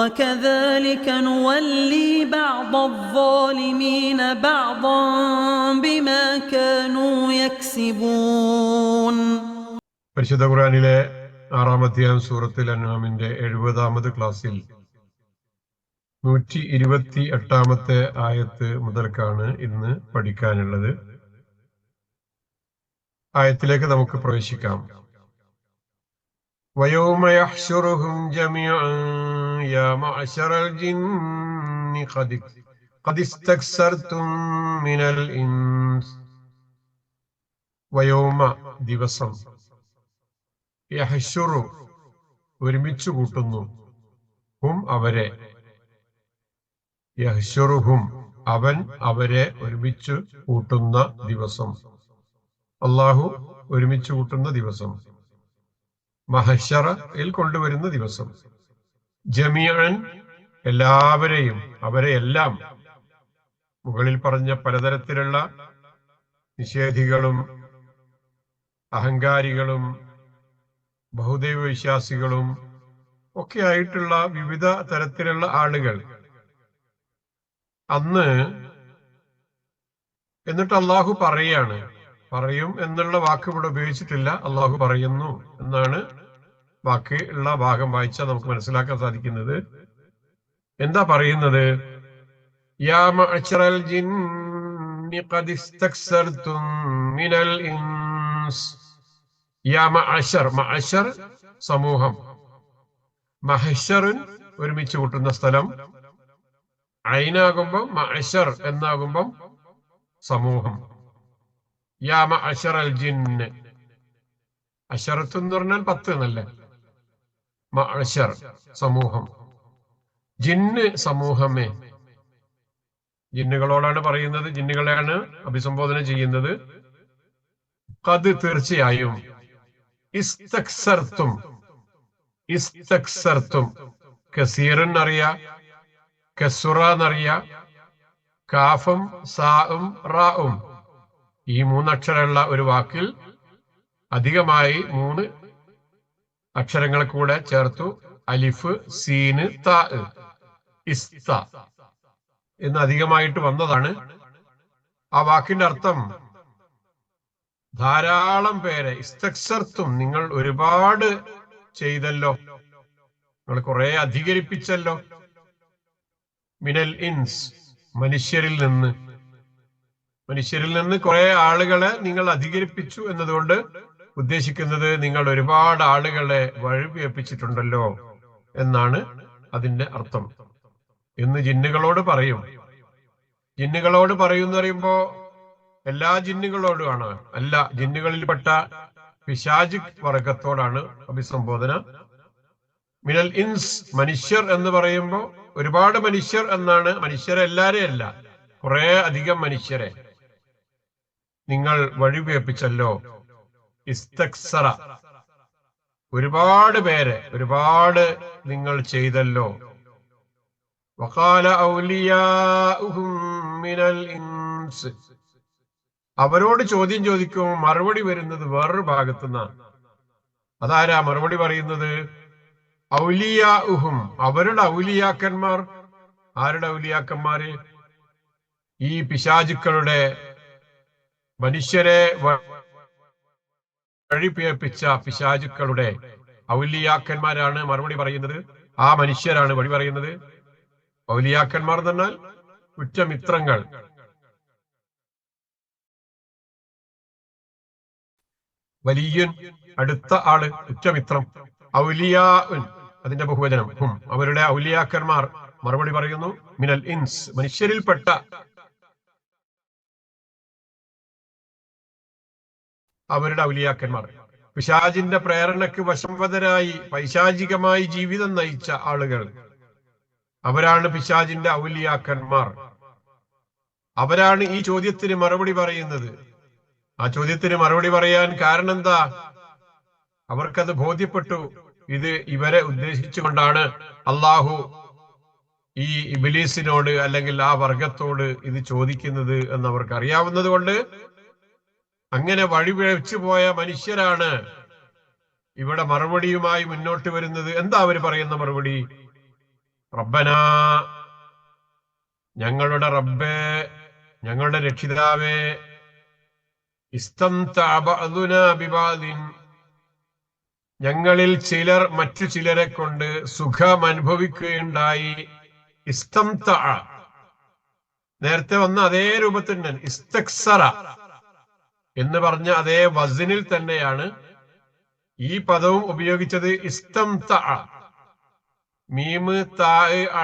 وكذلك نولي بعض الظالمين بعضا بما كانوا يكسبون. പരിശുദ്ധ ഖുർആനിലെ 6-ാം അധ്യായം സൂറത്തുൽ അൻആമിന്റെ 70-ാമത് ക്ലാസ്സിൽ 128-ാമത്തെ ആയത്ത് മുതൽക്കാണ് ഇന്ന് പഠിക്കാനുള്ളത്. ആയത്തിലേക്ക് നമുക്ക് പ്രവേശിക്കാം. വയൗമ യഹ്ശുറുഹും ജമീഅൻ യാ മഅശറൽ ജിന്നി ഖദ് ഇസ്തക്സർതും മിനൽ ഇൻസ്. വയൗമ ദിവസം, യഹ്ശുറു ഒരുമിച്ചു കൂട്ടുന്നു, ഹും അവരെ, യഹ്ശുറുഹും അവൻ അവരെ ഒരുമിച്ചു കൂട്ടുന്ന ദിവസം, അള്ളാഹു ഒരുമിച്ചു കൂട്ടുന്ന ദിവസം, മഹ്ശറയിൽ കൊണ്ടുവരുന്ന ദിവസം, ജമീഅൻ എല്ലാവരെയും, അവരെ എല്ലാം. മുകളിൽ പറഞ്ഞ പലതരത്തിലുള്ള നിഷേധികളും അഹങ്കാരികളും ബഹുദൈവ വിശ്വാസികളും ഒക്കെ ആയിട്ടുള്ള വിവിധ തരത്തിലുള്ള ആളുകൾ അന്ന്. എന്നിട്ട് അള്ളാഹു പറയും എന്നുള്ള വാക്ക് ഇവിടെ ഉപയോഗിച്ചിട്ടില്ല, അള്ളാഹു പറയുന്നു എന്നാണ് ബാക്കി ഉള്ള ഭാഗം വായിച്ചാൽ നമുക്ക് മനസ്സിലാക്കാൻ സാധിക്കുന്നത്. എന്താ പറയുന്നത്? യാ മഅശറൽ ജിന്നി ഖദ് ഇസ്തക്സർതും മിനൽ ഇൻസ്. യാ മഅശർ, മഅശർ സമൂഹം, മഹ്ശറുൻ ഒരുമിച്ച് കൂട്ടുന്ന സ്ഥലം, ഐനാകുമ്പം മഅശർ എന്നാകുമ്പം സമൂഹം. യാ മഅശറൽ ജിന്ന്, അശറത്ത് എന്ന് പറഞ്ഞാൽ 10 എന്നല്ലേ, മഅശർ സമൂഹം, ജിന്ന് സമൂഹമേ. ജിന്നുകളോടാണ് പറയുന്നത്, ജിന്നുകളെയാണ് അഭിസംബോധന ചെയ്യുന്നത്. ഖദ് തീർച്ചയായും, ഇസ്തക്സർതും, ഇസ്തക്സർതും കസീറൻ അറിയാ, കസുറ എന്നറിയാ, കാഫും സാഉം റാഉം ഈ 3 അക്ഷരമുള്ള ഒരു വാക്കിൽ അധികമായി 3 അക്ഷരങ്ങൾ കൂടെ ചേർത്തു, അലിഫ് സീന് താ, ഇസ്ത എന്ന് അധികമായിട്ട് വന്നതാണ്. ആ വാക്കിന്റെ അർത്ഥം ധാരാളം പേരെ, ഇസ്തക്സർത്തും നിങ്ങൾ ഒരുപാട് ചെയ്തല്ലോ, നിങ്ങൾ കുറെ അധികരിപ്പിച്ചല്ലോ, മിനൽ ഇൻസ് മനുഷ്യരിൽ നിന്ന് കുറെ ആളുകളെ നിങ്ങൾ അധികരിപ്പിച്ചു എന്നതുകൊണ്ട് ഉദ്ദേശിക്കുന്നത് നിങ്ങൾ ഒരുപാട് ആളുകളെ വഴിപിഴപ്പിച്ചിട്ടുണ്ടല്ലോ എന്നാണ് അതിന്റെ അർത്ഥം എന്ന് ജിന്നുകളോട് പറയും. ജിന്നുകളോട് പറയുമെന്ന് പറയുമ്പോ എല്ലാ ജിന്നുകളോടുമാണ്, അല്ല, ജിന്നുകളിൽപ്പെട്ട പിശാച് വർഗത്തോടാണ് അഭിസംബോധന. മിനൽ ഇൻസ് മനുഷ്യർ എന്ന് പറയുമ്പോ ഒരുപാട് മനുഷ്യർ എന്നാണ്, മനുഷ്യരെ എല്ലാരെയും അല്ല, കുറെ അധികം മനുഷ്യരെ നിങ്ങൾ വഴിപിഴപ്പിച്ചല്ലോ. ഇസ്തക്സറ ഒരുപാട് പേരെ, ഒരുപാട് നിങ്ങൾ ചെയ്തല്ലോ. വഖാല ഔലിയാഉഹും മിനൽ ഇൻസ്, അവരോട് ചോദ്യം ചോദിക്കും, മറുപടി വരുന്നത് വേറൊരു ഭാഗത്തുനിന്നാണ്. അതാരാ മറുപടി പറയുന്നത്? ഔലിയാഉഹും, അവരുടെ ഔലിയാക്കന്മാർ. ആരുടെ ഔലിയാക്കന്മാര്? ഈ പിശാചുക്കളുടെ, മനുഷ്യരെ വഴിപിഴപ്പിച്ച പിശാചുക്കളുടെ ഔലിയാക്കന്മാരാണ് മറുപടി പറയുന്നത്. ആ മനുഷ്യരാണ് വഴി പറയുന്നത്. ഔലിയാക്കന്മാർ എന്ന് പറഞ്ഞാൽ ഉറ്റമിത്രങ്ങൾ. വലിയൻ അടുത്ത ആള്, ഉറ്റമിത്രം. ഔലിയാഉൻ അതിന്റെ ബഹുവചനം, ഹും അവരുടെ ഔലിയാക്കന്മാർ മറുപടി പറയുന്നു. മിനൽ ഇൻസ് മനുഷ്യരിൽപ്പെട്ട അവരുടെ ഔലിയാക്കന്മാർ, പിശാചിന്റെ പ്രേരണക്ക് വശംവദരായി പൈശാചികമായി ജീവിതം നയിച്ച ആളുകൾ, അവരാണ് പിശാചിന്റെ ഔലിയാക്കന്മാർ. അവരാണ് ഈ ചോദ്യത്തിന് മറുപടി പറയുന്നത്. ആ ചോദ്യത്തിന് മറുപടി പറയാൻ കാരണം എന്താ? അവർക്കത് ബോധ്യപ്പെട്ടു, ഇത് ഇവരെ ഉദ്ദേശിച്ചുകൊണ്ടാണ് അള്ളാഹു ഈ ഇബ്ലീസിനോട് അല്ലെങ്കിൽ ആ വർഗത്തോട് ഇത് ചോദിക്കുന്നത് എന്ന് അവർക്ക് അറിയാവുന്നത് കൊണ്ട് അങ്ങനെ വഴിപിഴച്ചു പോയ മനുഷ്യരാണ് ഇവിടെ മറുപടിയുമായി മുന്നോട്ട് വരുന്നത്. എന്താ അവർ പറയുന്ന മറുപടി? റബ്ബനാ, ഞങ്ങളുടെ റബ്ബേ, ഞങ്ങളുടെ രക്ഷിതാവേ, ഇസ്തംതഅ ബഅദുനാ ബിബഅദിൻ, ഞങ്ങളിൽ ചിലർ മറ്റു ചിലരെ കൊണ്ട് സുഖം അനുഭവിക്കുകയുണ്ടായി. ഇസ്തംതഅ നേരത്തെ വന്ന അതേ രൂപത്തിൽ തന്നെ ഇസ്തക്സറ എന്ന് പറഞ്ഞ അതേ വസ്നിൽ തന്നെയാണ് ഈ പദവും ഉപയോഗിച്ചത്. ഇസ്തംതഅ, മീമ് താ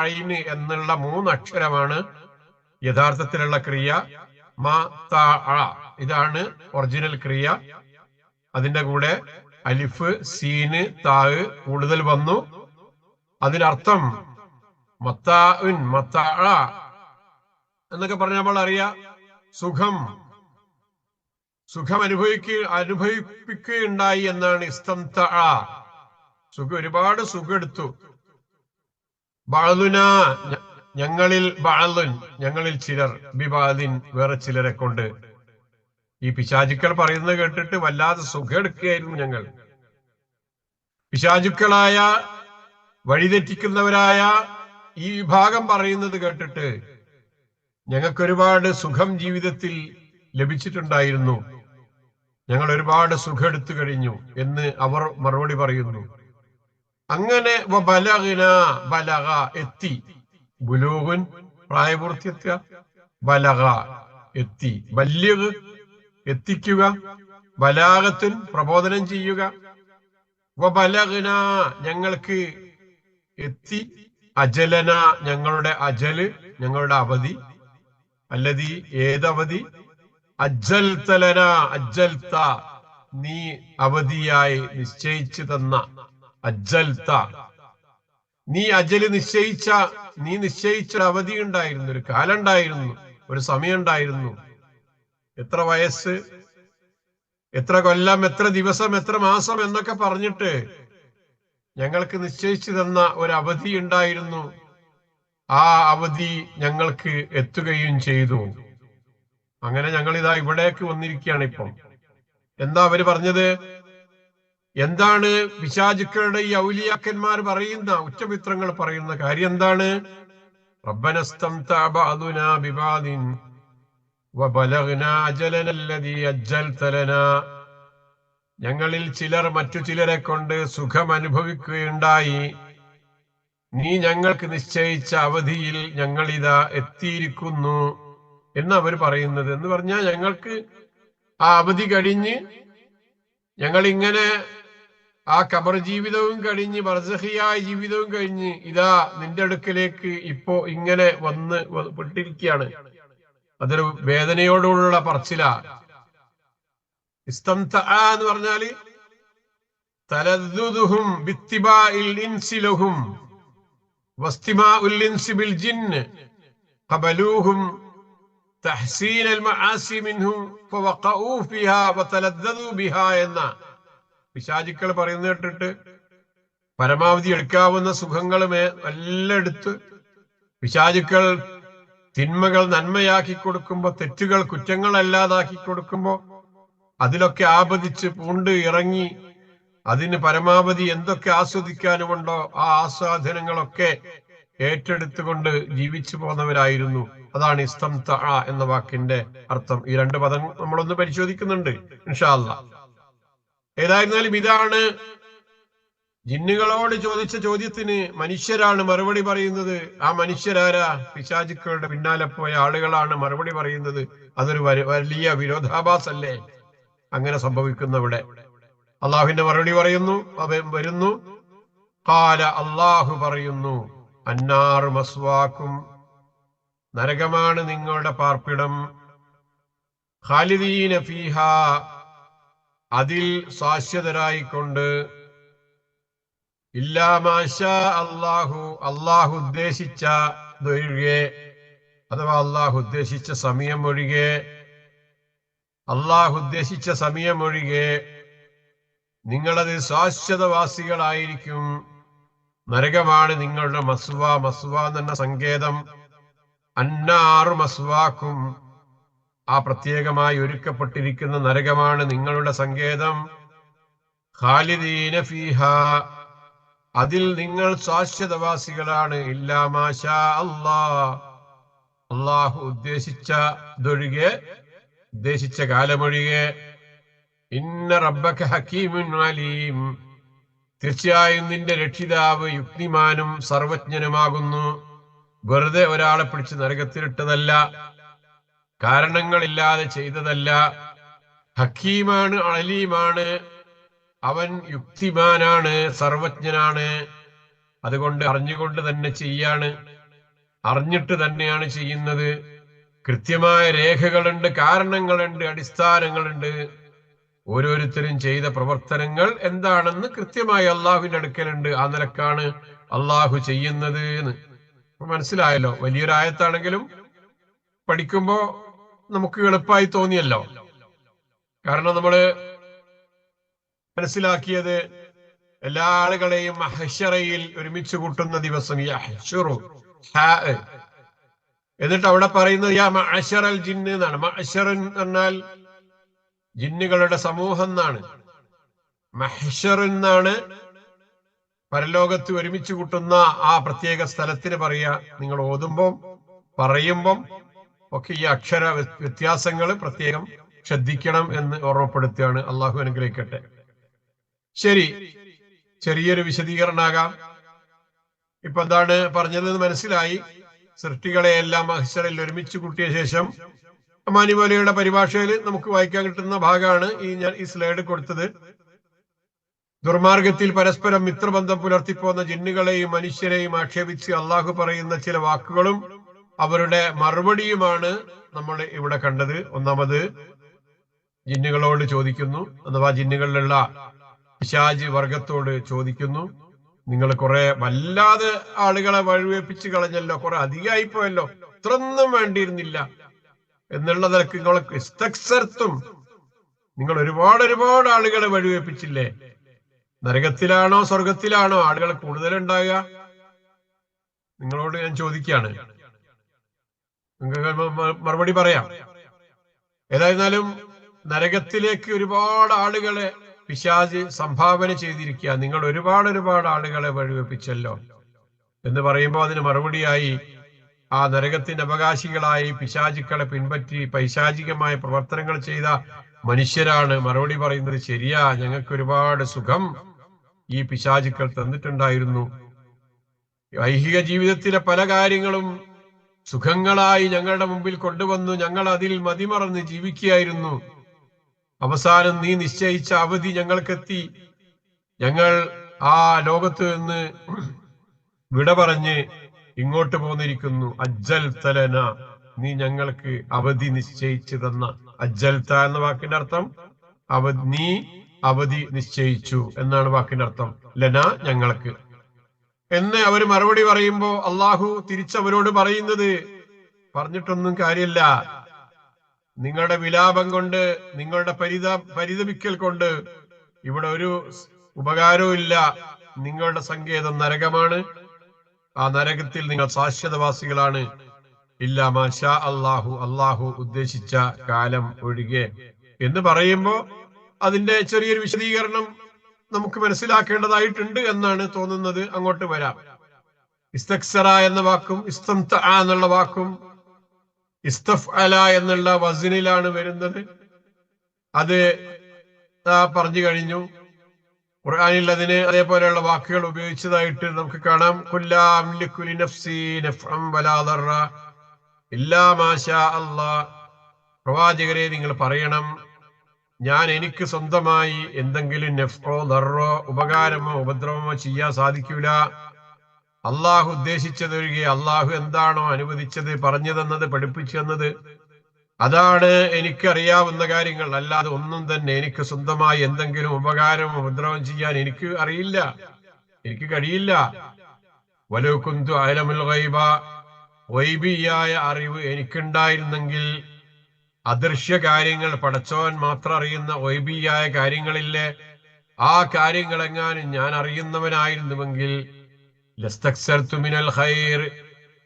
ഐന് എന്നുള്ള 3 അക്ഷരമാണ് യഥാർത്ഥത്തിലുള്ള ക്രിയ. മ ത ഇതാണ് ഒറിജിനൽ ക്രിയ. അതിന്റെ കൂടെ അലിഫ്, സീന്, താ കൂടുതൽ വന്നു. അതിനർത്ഥം മത്താഉൻ, മത്താഅ എന്നൊക്കെ പറഞ്ഞ നമ്മൾ അറിയാം, സുഖം അനുഭവിക്കുകയുണ്ടായി എന്നാണ് ഇസ്തംതഅ. ഒരുപാട് സുഖം എടുത്തു. ബഅദുനാ, ഞങ്ങളിൽ ബഅദുൻ, ഞങ്ങളിൽ ചിലർ, ബിബഅദിൻ, വേറെ ചിലരെ കൊണ്ട്. ഈ പിശാചുക്കൾ പറയുന്നത് കേട്ടിട്ട് വല്ലാതെ സുഖം എടുക്കുകയായിരുന്നു ഞങ്ങൾ. പിശാചുക്കളായ വഴിതെറ്റിക്കുന്നവരായ ഈ വിഭാഗം പറയുന്നത് കേട്ടിട്ട് ഞങ്ങൾക്കൊരുപാട് സുഖം ജീവിതത്തിൽ ലഭിച്ചിട്ടുണ്ടായിരുന്നു, ഞങ്ങൾ ഒരുപാട് സുഖം എടുത്തു കഴിഞ്ഞു എന്ന് അവർ മറുപടി പറയുന്നു. അങ്ങനെ ബലഗ എത്തി, ബുലൂഗുൻ പ്രായപൂർത്തിയെത്തുക, ബലഗ എത്തി, ബല്യഗ് എത്തിക്കുക, ബലാഗത്തുൻ പ്രബോധനം ചെയ്യുക, വബലഗ്ന ഞങ്ങൾക്ക് എത്തി, അജലന ഞങ്ങളുടെ അജല്, ഞങ്ങളുടെ അവധി, അല്ലതി ഏതവധി, അജ്ജൽതലന അജ്ജൽത നീ അവധിയായി നിശ്ചയിച്ചു തന്ന, അജ്ജൽത നീ അജല് നിശ്ചയിച്ച, നീ നിശ്ചയിച്ച അവധി ഉണ്ടായിരുന്നു, ഒരു കാലം ഉണ്ടായിരുന്നു, ഒരു സമയം ഉണ്ടായിരുന്നു. എത്ര വയസ്സ്, എത്ര കൊല്ലം, എത്ര ദിവസം, എത്ര മാസം എന്നൊക്കെ പറഞ്ഞിട്ട് ഞങ്ങൾക്ക് നിശ്ചയിച്ചു തന്ന ഒരു അവധി ഉണ്ടായിരുന്നു. ആ അവധി ഞങ്ങൾക്ക് എത്തുകയും ചെയ്തു. അങ്ങനെ ഞങ്ങൾ ഇതാ ഇവിടേക്ക് വന്നിരിക്കുകയാണ്. ഇപ്പം എന്താ അവര് പറഞ്ഞത്? എന്താണ് പിശാചുക്കളുടെ ഈ ഔലിയാക്കന്മാർ പറയുന്ന, ഉച്ചമിത്രങ്ങൾ പറയുന്ന കാര്യം എന്താണ്? റബ്ബനസ്തംതഅ ബഅദുനാ ബിബഅദിൻ വബലഗ്നാ അജലന അല്ലദീ അജ്ജൽത ലനാ, ഞങ്ങളിൽ ചിലർ മറ്റു ചിലരെ കൊണ്ട് സുഖം അനുഭവിക്കുകയുണ്ടായി, നീ ഞങ്ങൾക്ക് നിശ്ചയിച്ച അവധിയിൽ ഞങ്ങൾ ഇതാ എത്തിയിരിക്കുന്നു എന്ന് അവർ പറയുന്നത്. എന്ന് പറഞ്ഞാൽ ഞങ്ങൾക്ക് ആ അവധി കഴിഞ്ഞ്, ഞങ്ങൾ ഇങ്ങനെ ആ ഖബർ ജീവിതവും കഴിഞ്ഞ്, ബർസഖിയായ ജീവിതവും കഴിഞ്ഞ് ഇതാ നിന്റെ അടുക്കലേക്ക് ഇപ്പോ ഇങ്ങനെ വന്ന് പെട്ടിരിക്കുകയാണ്. അതൊരു വേദനയോടുള്ള പറച്ചില. ഇസ്തംതഅ എന്ന് പറഞ്ഞാല് തലദ്ദുദുഹും ബിത്തിബാഇൽ ഇൻസി ലഹും വസ്തിമാഉൽ ഇൻസി ബിൽ ജിന്ന് ഖബലൂഹും തഹ്സീൻ അൽ മആസി മിൻഹും ഫവഖഉ ഫിഹാ വതലദ്ദദു ബിഹാ എന്ന പിശാചുക്കൾ പറയുന്നത് കേട്ടിട്ട് പരമാവധി എടുക്കാവുന്ന സുഖങ്ങളുമേ എല്ലാം എടുത്ത് പിശാചുക്കൾ തിന്മകൾ നന്മയാക്കി കൊടുക്കുമ്പോ, തെറ്റുകൾ കുറ്റങ്ങളല്ലാതാക്കി കൊടുക്കുമ്പോ അതിലൊക്കെ ആപതിച്ച് പൂണ്ട് ഇറങ്ങി അതിന് പരമാവധി എന്തൊക്കെ ആസ്വദിക്കാനുമുണ്ടോ ആ ആസ്വാദനങ്ങളൊക്കെ ഏറ്റെടുത്തുകൊണ്ട് ജീവിച്ചു പോന്നവരായിരുന്നു. അതാണ് ഇസ്തംതഅ എന്ന വാക്കിന്റെ അർത്ഥം. ഈ 2 പദം നമ്മളൊന്ന് പരിശോധിക്കുന്നുണ്ട് ഇൻഷാ അല്ലാഹ്. ഏതായിരുന്നാലും ഇതാണ് ജിന്നുകളോട് ചോദിച്ച ചോദ്യത്തിന് മനുഷ്യരാണ് മറുപടി പറയുന്നത്. ആ മനുഷ്യരാരാ? പിശാചുക്കളുടെ പിന്നാലെ പോയ ആളുകളാണ് മറുപടി പറയുന്നത്. അതൊരു വലിയ വിരോധാഭാസല്ലേ അങ്ങനെ സംഭവിക്കുന്നവിടെ? അള്ളാഹുവിന്റെ മറുപടി വരുന്നു. ഖാല, അള്ളാഹു പറയുന്നു, അന്നാറു മസ്വാക്കും, നരകമാണ് നിങ്ങളുടെ പാർപ്പിടം, ഖാലിദീന ഫീഹാ, അതിൽ ശാശ്വതരായിക്കൊണ്ട്, ഇല്ലാ മാഷാ അല്ലാഹു, അള്ളാഹു ഉദ്ദേശിച്ച ഒഴികെ, അഥവാ അള്ളാഹു ഉദ്ദേശിച്ച സമയം ഒഴികെ, അള്ളാഹു ഉദ്ദേശിച്ച സമയം ഒഴികെ നിങ്ങളത് ശാശ്വതവാസികളായിരിക്കും. നരകമാണ് നിങ്ങളുടെ മസ്വ എന്ന സങ്കേതം. അന്നാറു മസ്വാക്കും, ആ പ്രത്യേകമായി ഒരുക്കപ്പെട്ടിരിക്കുന്ന നരകമാണ് നിങ്ങളുടെ സങ്കേതം. ഖാലിദീന ഫീഹാ, അതിൽ നിങ്ങൾ ശാശ്വതവാസികളാണ്. ഇല്ലാ മാഷാ അള്ളാഹു ഉദ്ദേശിച്ചതൊഴികെ, ഉദ്ദേശിച്ച കാലമൊഴികെ. ഇന്ന റബ്ബക ഹകീമുൻ അലീം, തീർച്ചയായും നിന്റെ രക്ഷിതാവ് യുക്തിമാനും സർവജ്ഞനുമാകുന്നു. വെറുതെ ഒരാളെ പിടിച്ച് നരകത്തിലിട്ടതല്ല, കാരണങ്ങളില്ലാതെ ചെയ്തതല്ല. ഹക്കീമാണ്, അലീമാണ്, അവൻ യുക്തിമാനാണ്, സർവജ്ഞനാണ്. അതുകൊണ്ട് അറിഞ്ഞുകൊണ്ട് തന്നെ ചെയ്യാണ്, അറിഞ്ഞിട്ട് തന്നെയാണ് ചെയ്യുന്നത്. കൃത്യമായ രേഖകളുണ്ട്, കാരണങ്ങളുണ്ട്, അടിസ്ഥാനങ്ങളുണ്ട്. ഓരോരുത്തരും ചെയ്ത പ്രവർത്തനങ്ങൾ എന്താണെന്ന് കൃത്യമായി അള്ളാഹുവിന്റെ അടുക്കലുണ്ട്. ആ നിലക്കാണ് അള്ളാഹു ചെയ്യുന്നത് എന്ന് മനസ്സിലായല്ലോ. വലിയൊരായത്താണെങ്കിലും പഠിക്കുമ്പോ നമുക്ക് എളുപ്പമായി തോന്നിയല്ലോ. കാരണം നമ്മള് മനസ്സിലാക്കിയത് എല്ലാ ആളുകളെയും മഹ്ശറയിൽ ഒരുമിച്ച് കൂട്ടുന്ന ദിവസം എന്നിട്ട് അവിടെ പറയുന്നത് യാ മഅ്ശറൽ ജിന്ന് എന്നാണ്. മഅ്ശർ എന്ന് പറഞ്ഞാൽ ജിന്നുകളുടെ സമൂഹം എന്നാണ്. മഹ്ശർ എന്നാണ് പരലോകത്ത് ഒരുമിച്ച് കൂട്ടുന്ന ആ പ്രത്യേക സ്ഥലത്തിന് പറയാ. നിങ്ങൾ ഓതുമ്പം പറയുമ്പം ഒക്കെ ഈ അക്ഷര വ്യത്യാസങ്ങൾ പ്രത്യേകം ശ്രദ്ധിക്കണം എന്ന് ഓർമ്മപ്പെടുത്തുകയാണ്. അള്ളാഹു അനുഗ്രഹിക്കട്ടെ. ശരി, ചെറിയൊരു വിശദീകരണമാകാം. ഇപ്പൊ എന്താണ് പറഞ്ഞതെന്ന് മനസ്സിലായി. സൃഷ്ടികളെയെല്ലാം മഹ്ശറിൽ ഒരുമിച്ച് കൂട്ടിയ ശേഷം അമാനിമോലയുടെ പരിഭാഷയിൽ നമുക്ക് വായിക്കാൻ കിട്ടുന്ന ഭാഗമാണ് ഞാൻ ഈ സ്ലൈഡ് കൊടുത്തത്. ദുർമാർഗത്തിൽ പരസ്പരം മിത്രബന്ധം പുലർത്തിപ്പോന്ന ജിന്നുകളെയും മനുഷ്യരെയും ആക്ഷേപിച്ച് അള്ളാഹു പറയുന്ന ചില വാക്കുകളും അവരുടെ മറുപടിയുമാണ് നമ്മൾ ഇവിടെ കണ്ടത്. ഒന്നാമത് ജിന്നുകളോട് ചോദിക്കുന്നു, അഥവാ ജിന്നുകളിലുള്ള പിശാച് വർഗത്തോട് ചോദിക്കുന്നു, നിങ്ങൾ കുറെ വല്ലാതെ ആളുകളെ വഴിവേപ്പിച്ച് കളഞ്ഞല്ലോ, കുറെ അധികമായി പോയല്ലോ, ഇത്രയൊന്നും വേണ്ടിയിരുന്നില്ല എന്നുള്ള നിലക്ക് നിങ്ങൾ ഒരുപാട് ആളുകളെ വഴിവേപ്പിച്ചില്ലേ? നരകത്തിലാണോ സ്വർഗത്തിലാണോ ആളുകൾ കൂടുതലുണ്ടാകുക? നിങ്ങളോട് ഞാൻ ചോദിക്കുകയാണ്, നിങ്ങൾക്ക് മറുപടി പറയാം. ഏതായിരുന്നാലും നരകത്തിലേക്ക് ഒരുപാട് ആളുകളെ പിശാച് സംഭാവന ചെയ്തിരിക്കുക. നിങ്ങൾ ഒരുപാട് ആളുകളെ വഴിവെപ്പിച്ചല്ലോ എന്ന് പറയുമ്പോൾ അതിന് മറുപടിയായി ആ നരകത്തിന്റെ അവകാശികളായി പിശാചുക്കളെ പിൻപറ്റി പൈശാചികമായ പ്രവർത്തനങ്ങൾ ചെയ്ത മനുഷ്യരാണ് മറുപടി പറയുന്നത്. ശരിയാ, ഞങ്ങൾക്ക് ഒരുപാട് സുഖം ഈ പിശാചുക്കൾ തന്നിട്ടുണ്ടായിരുന്നു. ഐഹിക ജീവിതത്തിലെ പല കാര്യങ്ങളും സുഖങ്ങളായി ഞങ്ങളുടെ മുമ്പിൽ കൊണ്ടുവന്നു. ഞങ്ങൾ അതിൽ മതിമറന്ന് ജീവിക്കുകയായിരുന്നു. അവസാനം നീ നിശ്ചയിച്ച അവധി ഞങ്ങൾക്കെത്തി. ഞങ്ങൾ ആ ലോകത്ത് നിന്ന് വിട പറഞ്ഞ് ഇങ്ങോട്ട് പോന്നിരിക്കുന്നു. അജ്ജൽ തലന, നീ ഞങ്ങൾക്ക് അവധി നിശ്ചയിച്ചു തന്ന. അജ്ജൽത്ത എന്ന വാക്കിന്റെ അർത്ഥം നീ അവധി നിശ്ചയിച്ചു എന്നാണ് വാക്കിന്റെ അർത്ഥം. ലന, ഞങ്ങൾക്ക് എന്ന് അവർ മറുപടി പറയുമ്പോ അള്ളാഹു തിരിച്ചവരോട് പറയുന്നത്, പറഞ്ഞിട്ടൊന്നും കാര്യമില്ല, നിങ്ങളുടെ വിലാപം കൊണ്ട്, നിങ്ങളുടെ പരിതപിക്കൽ കൊണ്ട് ഇവിടെ ഒരു ഉപകാരവും ഇല്ല. നിങ്ങളുടെ സങ്കേതം നരകമാണ്. ആ നരകത്തിൽ നിങ്ങൾ ശാശ്വതവാസികളാണ്. ഇല്ല മാഷാ അള്ളാഹു ഉദ്ദേശിച്ച കാലം ഒഴികെ എന്ന് പറയുമ്പോ അതിന്റെ ചെറിയൊരു വിശദീകരണം നമുക്ക് മനസ്സിലാക്കേണ്ടതായിട്ടുണ്ട് എന്നാണ് തോന്നുന്നത്. അങ്ങോട്ട് വരാം. ഇസ്തക്സറ എന്ന വാക്കും ഇസ്തംത എന്നുള്ള വാക്കും ഇസ്തഫ്അല എന്നുള്ള വസ്നിലാണ് വരുന്നത്. അത് പറഞ്ഞു കഴിഞ്ഞു. ഖുർആനിൽ അതിന് അതേപോലെയുള്ള വാക്കുകൾ ഉപയോഗിച്ചതായിട്ട് നമുക്ക് കാണാം. കുല്ലാ അംലികു ലിനഫ്സി നഫ്അൻ വലാ ദർറ ഇല്ലാ മാഷാ അല്ലാഹ്. പ്രവാചകരെ, നിങ്ങൾ പറയണം, ഞാൻ എനിക്ക് സ്വന്തമായി എന്തെങ്കിലും നഫ്അോ ദർറോ, ഉപകാരമോ ഉപദ്രവമോ ചെയ്യാൻ സാധിക്കൂല. അള്ളാഹു ഉദ്ദേശിച്ചതൊഴികെ, അള്ളാഹു എന്താണോ അനുവദിച്ചത്, പറഞ്ഞു തന്നത്, പഠിപ്പിച്ചു തന്നത്, അതാണ് എനിക്കറിയാവുന്ന കാര്യങ്ങൾ. അല്ലാതെ ഒന്നും തന്നെ എനിക്ക് സ്വന്തമായി എന്തെങ്കിലും ഉപകാരം ഉപദ്രവം ചെയ്യാൻ എനിക്ക് അറിയില്ല, എനിക്ക് കഴിയില്ല. വലൗ കുന്തു അഅലമുൽ ഗൈബ, ഗൈബിയായ അറിവ് എനിക്കുണ്ടായിരുന്നെങ്കിൽ, അദൃശ്യ കാര്യങ്ങൾ പടച്ചോൻ മാത്രം അറിയുന്ന ഗൈബിയായ കാര്യങ്ങളില്ലേ, ആ കാര്യങ്ങളെങ്ങാനും ഞാൻ അറിയുന്നവനായിരുന്നുവെങ്കിൽ ലസ്തക്സർതു മിനൽ ഖൈർ,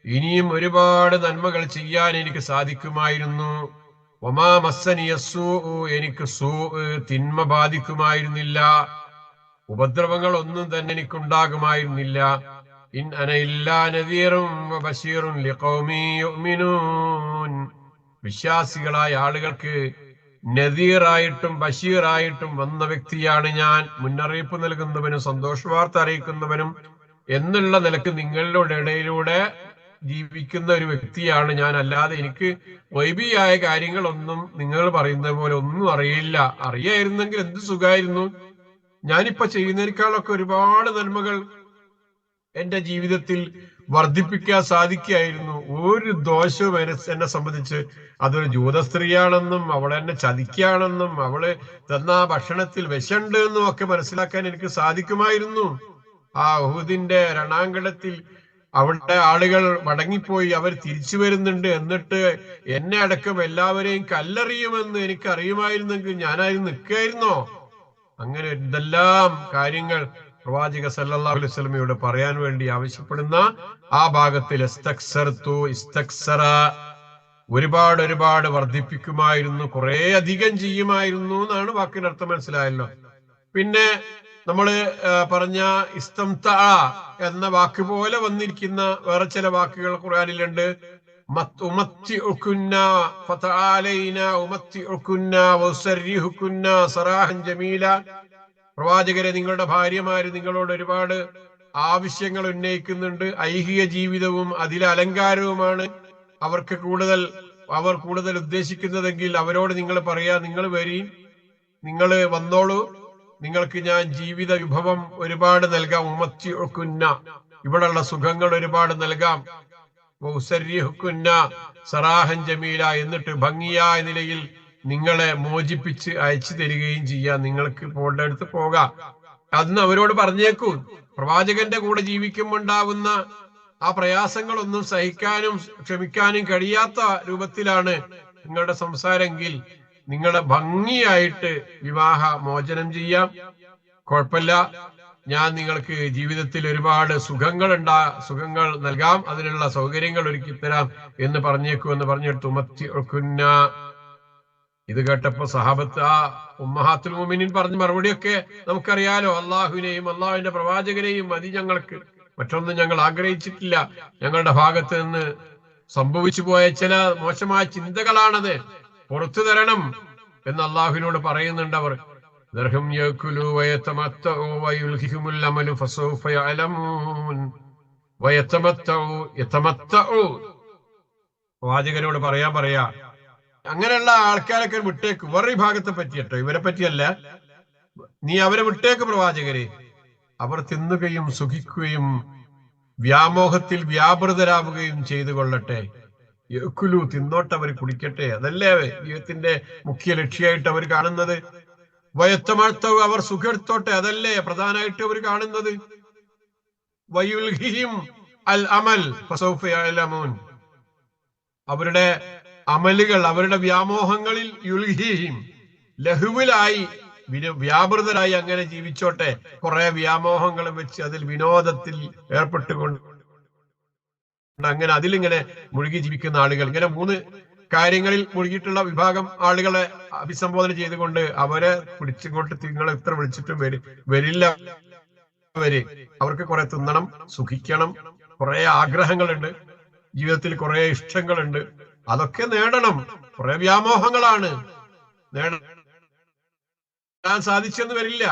ഇനിയും ഒരുപാട് നന്മകൾ ചെയ്യാൻ എനിക്ക് സാധിക്കുമായിരുന്നു. വമാ മസ്സനിയ സൂഉ, എനിക്ക് തിന്മ ബാധിക്കുമായിരുന്നില്ല. ഉപദ്രവങ്ങൾ ഒന്നും തന്നെ എനിക്കുണ്ടാകുമായിരുന്നില്ല. ഇൻ അന ഇല്ലാ നദീറും വബശീറുൻ ലിഖൗമി യുഅ്മിനൂൻ. വിശ്വാസികളായ ആളുകൾക്ക് നദീറായിട്ടും ബഷീറായിട്ടും വന്ന വ്യക്തിയാണ് ഞാൻ. മുന്നറിയിപ്പ് നൽകുന്നവനും സന്തോഷവാർത്ത അറിയിക്കുന്നവനും എന്നുള്ള നിലക്ക് നിങ്ങളുടെ ഇടയിലൂടെ ജീവിക്കുന്ന ഒരു വ്യക്തിയാണ് ഞാൻ. അല്ലാതെ എനിക്ക് വൈബിയായ കാര്യങ്ങളൊന്നും നിങ്ങൾ പറയുന്ന പോലെ ഒന്നും അറിയില്ല. അറിയായിരുന്നെങ്കിൽ എന്ത് സുഖമായിരുന്നു. ഞാനിപ്പോ ചെയ്യുന്നതിനേക്കാളൊക്കെ ഒരുപാട് നന്മകൾ എന്റെ ജീവിതത്തിൽ വർദ്ധിപ്പിക്കാൻ സാധിക്കുകയായിരുന്നു. ഒരു ദോഷവും എന്നെ സംബന്ധിച്ച് അതൊരു ജൂത സ്ത്രീയാണെന്നും അവൾ എന്നെ ചതിക്കുകയാണെന്നും അവള് തന്ന ഭക്ഷണത്തിൽ വിഷമുണ്ട് എന്നും ഒക്കെ മനസ്സിലാക്കാൻ എനിക്ക് സാധിക്കുമായിരുന്നു. ആ ഉഹുദിന്റെ രണാങ്കണത്തിൽ അവിടെ ആളുകൾ മടങ്ങിപ്പോയി, അവർ തിരിച്ചു വരുന്നുണ്ട്, എന്നിട്ട് എന്നെ അടക്കം എല്ലാവരെയും കല്ലെറിയുമെന്ന് എനിക്ക് അറിയുമായിരുന്നെങ്കിൽ ഞാനായിരുന്നു നിൽക്കുകയായിരുന്നോ? അങ്ങനെ എന്തെല്ലാം കാര്യങ്ങൾ പ്രവാചക സല്ലല്ലാഹു അലൈഹി വസല്ലമയോട് പറയാൻ വേണ്ടി ആവശ്യപ്പെടുന്ന ആ ഭാഗത്തിൽ ഒരുപാട് വർദ്ധിപ്പിക്കുമായിരുന്നു, കുറെ അധികം ചെയ്യുമായിരുന്നു എന്നാണ് വാക്കിനർത്ഥം. മനസ്സിലായല്ലോ? പിന്നെ നമ്മള് പറഞ്ഞ ഇസ്തംത എന്ന വാക്ക് പോലെ വന്നിരിക്കുന്ന വേറെ ചില വാക്കുകൾ ഖുർആനിലുണ്ട്. പ്രവാചകരെ, നിങ്ങളുടെ ഭാര്യമാര് നിങ്ങളോട് ഒരുപാട് ആവശ്യങ്ങൾ ഉന്നയിക്കുന്നുണ്ട്. ഐഹിക ജീവിതവും അതിലെ അലങ്കാരവുമാണ് അവർ കൂടുതൽ ഉദ്ദേശിക്കുന്നതെങ്കിൽ അവരോട് നിങ്ങൾ പറയാ, നിങ്ങൾ നിങ്ങൾ വന്നോളൂ, നിങ്ങൾക്ക് ഞാൻ ജീവിത വിഭവം ഒരുപാട് നൽകാം. ഇവിടെയുള്ള സുഖങ്ങൾ ഒരുപാട് നൽകാം. സറാഹൻ ജമീല, എന്നിട്ട് ഭംഗിയായ നിലയിൽ നിങ്ങളെ മോചിപ്പിച്ച് അയച്ചു തരികയും ചെയ്യാം. നിങ്ങൾക്ക് പോകേണ്ടടുത്ത് പോകാം. അന്ന് അവരോട് പറഞ്ഞേക്കൂ. പ്രവാചകന്റെ കൂടെ ജീവിക്കുമ്പോണ്ടാവുന്ന ആ പ്രയാസങ്ങളൊന്നും സഹിക്കാനും ക്ഷമിക്കാനും കഴിയാത്ത രൂപത്തിലാണ് നിങ്ങളുടെ സംസാരമെങ്കിൽ നിങ്ങളെ ഭംഗിയായിട്ട് വിവാഹ മോചനം ചെയ്യാം, കുഴപ്പമില്ല. ഞാൻ നിങ്ങൾക്ക് ജീവിതത്തിൽ ഒരുപാട് സുഖങ്ങൾ നൽകാം, അതിനുള്ള സൗകര്യങ്ങൾ ഒരുക്കി തരാം എന്ന് പറഞ്ഞേക്കൂ എന്ന് പറഞ്ഞിട്ട് ഇത് കേട്ടപ്പോ സഹാബത്ത് ആ ഉമ്മഹാത്തുൽ മുഅ്മിനീൻ പറഞ്ഞ മറുപടിയൊക്കെ നമുക്കറിയാലോ. അള്ളാഹുവിനെയും അള്ളാഹുവിന്റെ പ്രവാചകനെയും മതി ഞങ്ങൾക്ക്, മറ്റൊന്നും ഞങ്ങൾ ആഗ്രഹിച്ചിട്ടില്ല. ഞങ്ങളുടെ ഭാഗത്ത് നിന്ന് സംഭവിച്ചു പോയ ചില മോശമായ ചിന്തകളാണത്, പുറത്തു തരണം എന്ന് അള്ളാഹുവിനോട് പറയുന്നുണ്ട്. അവർ പ്രവാചകനോട് പറയാ അങ്ങനെയുള്ള ആൾക്കാരൊക്കെ വിട്ടേക്ക്. വേറെ ഭാഗത്തെ പറ്റിയട്ടോ, ഇവരെ പറ്റിയല്ല. നീ അവരെ വിട്ടേക്ക് പ്രവാചകരെ. അവർ തിന്നുകയും സുഖിക്കുകയും വ്യാമോഹത്തിൽ വ്യാപൃതരാവുകയും ചെയ്തു കൊള്ളട്ടെ. തിന്നോട്ട്, അവർ കുടിക്കട്ടെ. അതല്ലേ ജീവിതത്തിന്റെ മുഖ്യ ലക്ഷ്യമായിട്ട് അവർ കാണുന്നത്. വയത്തമഴ്ത്തവ്, അവർ സുഖെടുത്തോട്ടെ, അതല്ലേ പ്രധാനമായിട്ട് അവർ കാണുന്നത്. വയുൽഹിഹിം അൽ അമൽ ഫസൗഫ യഅലമൂൻ, അവരുടെ അമലുകൾ, അവരുടെ വ്യാമോഹങ്ങളിൽ യുൽഹിഹിം, ലഹുവിലായി വ്യാപൃതരായി അങ്ങനെ ജീവിച്ചോട്ടെ. കുറെ വ്യാമോഹങ്ങൾ വെച്ച് അതിൽ വിനോദത്തിൽ ഏർപ്പെട്ടുകൊണ്ട് അങ്ങനെ അതിലിങ്ങനെ മുഴുകി ജീവിക്കുന്ന ആളുകൾ, ഇങ്ങനെ 3 കാര്യങ്ങളിൽ മുഴുകിയിട്ടുള്ള വിഭാഗം ആളുകളെ അഭിസംബോധന ചെയ്തുകൊണ്ട് അവരെ പിടിച്ചുകൊണ്ട് നിങ്ങളെ എത്ര വിളിച്ചിട്ടും വരില്ല. അവർക്ക് കുറെ തിന്നണം, സുഖിക്കണം, കുറെ ആഗ്രഹങ്ങളുണ്ട്, ജീവിതത്തിൽ കുറെ ഇഷ്ടങ്ങളുണ്ട്, അതൊക്കെ നേടണം. കുറെ വ്യാമോഹങ്ങളാണ്, നേടാൻ സാധിച്ചെന്ന് വരില്ല.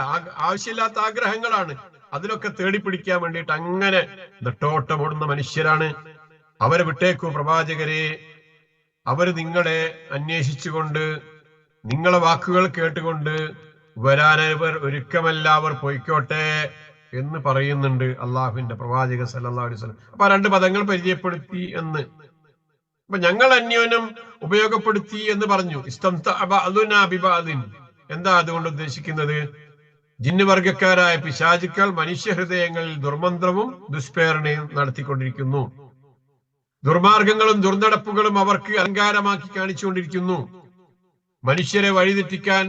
ആവശ്യമില്ലാത്ത ആഗ്രഹങ്ങളാണ്, അതിലൊക്കെ തേടിപ്പിടിക്കാൻ വേണ്ടിയിട്ട് അങ്ങനെ നെട്ടോട്ടമോടുന്ന മനുഷ്യരാണ്. അവരെ വിട്ടേക്കൂ പ്രവാചകരെ. അവര് നിങ്ങളെ അന്വേഷിച്ചുകൊണ്ട്, നിങ്ങളെ വാക്കുകൾ കേട്ടുകൊണ്ട് വരാനവർ ഒരുക്കമല്ല, അവർ പൊയ്ക്കോട്ടെ എന്ന് പറയുന്നുണ്ട് അള്ളാഹുവിന്റെ പ്രവാചകൻ സല്ലല്ലാഹു അലൈഹി വസല്ലം. അപ്പൊ 2 പദങ്ങൾ പരിചയപ്പെടുത്തി എന്ന്. അപ്പൊ ഞങ്ങൾ അന്യോന്യം ഉപയോഗപ്പെടുത്തി എന്ന് പറഞ്ഞു. എന്താ അതുകൊണ്ട് ഉദ്ദേശിക്കുന്നത്? ജിന്നുവർഗക്കാരായ പിശാചുക്കൾ മനുഷ്യഹൃദയങ്ങളിൽ ദുർമന്ത്രവും ദുഷ്പ്രേരണയും നടത്തിക്കൊണ്ടിരിക്കുന്നു. ദുർമാർഗങ്ങളും ദുർനടപ്പുകളും അവർക്ക് അലങ്കാരമാക്കി കാണിച്ചുകൊണ്ടിരിക്കുന്നു. മനുഷ്യരെ വഴിതെറ്റിക്കാൻ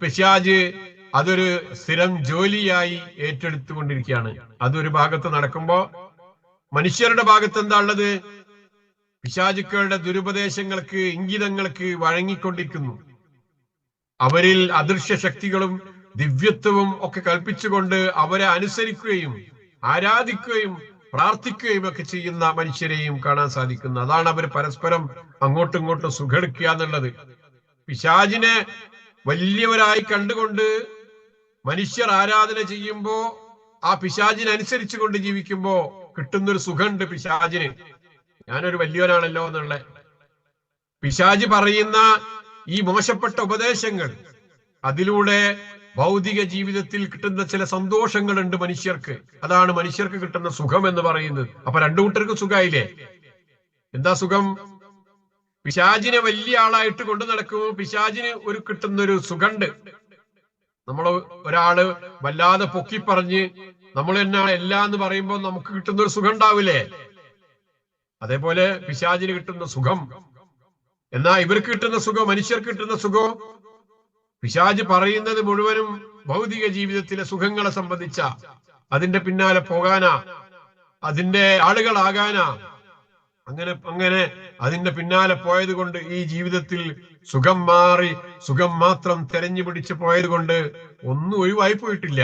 പിശാച് അതൊരു സ്ഥിരം ജോലിയായി ഏറ്റെടുത്തുകൊണ്ടിരിക്കുകയാണ്. അതൊരു ഭാഗത്ത് നടക്കുമ്പോ മനുഷ്യരുടെ ഭാഗത്ത് എന്താ ഉള്ളത്? പിശാചുക്കളുടെ ദുരുപദേശങ്ങൾക്ക്, ഇംഗിതങ്ങൾക്ക് വഴങ്ങിക്കൊണ്ടിരിക്കുന്നു. അവരിൽ അദൃശ്യ ശക്തികളും ദിവ്യത്വവും ഒക്കെ കൽപ്പിച്ചുകൊണ്ട് അവരെ അനുസരിക്കുകയും ആരാധിക്കുകയും പ്രാർത്ഥിക്കുകയും ഒക്കെ ചെയ്യുന്ന മനുഷ്യരെയും കാണാൻ സാധിക്കുന്നു. അതാണ് അവർ പരസ്പരം അങ്ങോട്ടും ഇങ്ങോട്ടും സുഖെടുക്കുക എന്നുള്ളത്. പിശാചിനെ വലിയവരായി കണ്ടുകൊണ്ട് മനുഷ്യർ ആരാധന ചെയ്യുമ്പോ ആ പിശാചിനനുസരിച്ചു കൊണ്ട് ജീവിക്കുമ്പോ കിട്ടുന്നൊരു സുഖമുണ്ട് പിശാചിന്. ഞാനൊരു വലിയവനാണല്ലോ എന്നുള്ള പിശാചി പറയുന്ന ഈ മോശപ്പെട്ട ഉപദേശങ്ങൾ, അതിലൂടെ ഭൗതിക ജീവിതത്തിൽ കിട്ടുന്ന ചില സന്തോഷങ്ങളുണ്ട് മനുഷ്യർക്ക്. അതാണ് മനുഷ്യർക്ക് കിട്ടുന്ന സുഖം എന്ന് പറയുന്നത്. അപ്പൊ രണ്ടു കൂട്ടർക്ക് സുഖമായില്ലേ? എന്താ സുഖം? പിശാചിനെ വലിയ ആളായിട്ട് കൊണ്ടു നടക്കുമ്പോൾ പിശാചിന് കിട്ടുന്നൊരു സുഖമുണ്ട്. ഒരാള് വല്ലാതെ പൊക്കി പറഞ്ഞ് നമ്മൾ എന്നാണ് എല്ലാം എന്ന് പറയുമ്പോൾ നമുക്ക് കിട്ടുന്ന ഒരു സുഖം ഉണ്ടാവില്ലേ? അതേപോലെ പിശാചിന് കിട്ടുന്ന സുഖം. എന്നാ ഇവർക്ക് കിട്ടുന്ന സുഖം, മനുഷ്യർക്ക് കിട്ടുന്ന സുഖം, പിശാച് പറയുന്നത് മുഴുവനും ഭൗതിക ജീവിതത്തിലെ സുഖങ്ങളെ സംബന്ധിച്ച അതിന്റെ പിന്നാലെ പോകാനാ, അതിന്റെ ആളുകളാകാനാ. അങ്ങനെ അതിന്റെ പിന്നാലെ പോയത് കൊണ്ട് ഈ ജീവിതത്തിൽ സുഖം മാറി സുഖം മാത്രം തെരഞ്ഞു പിടിച്ച് പോയത് കൊണ്ട് ഒന്നും ഒഴിവായി പോയിട്ടില്ല.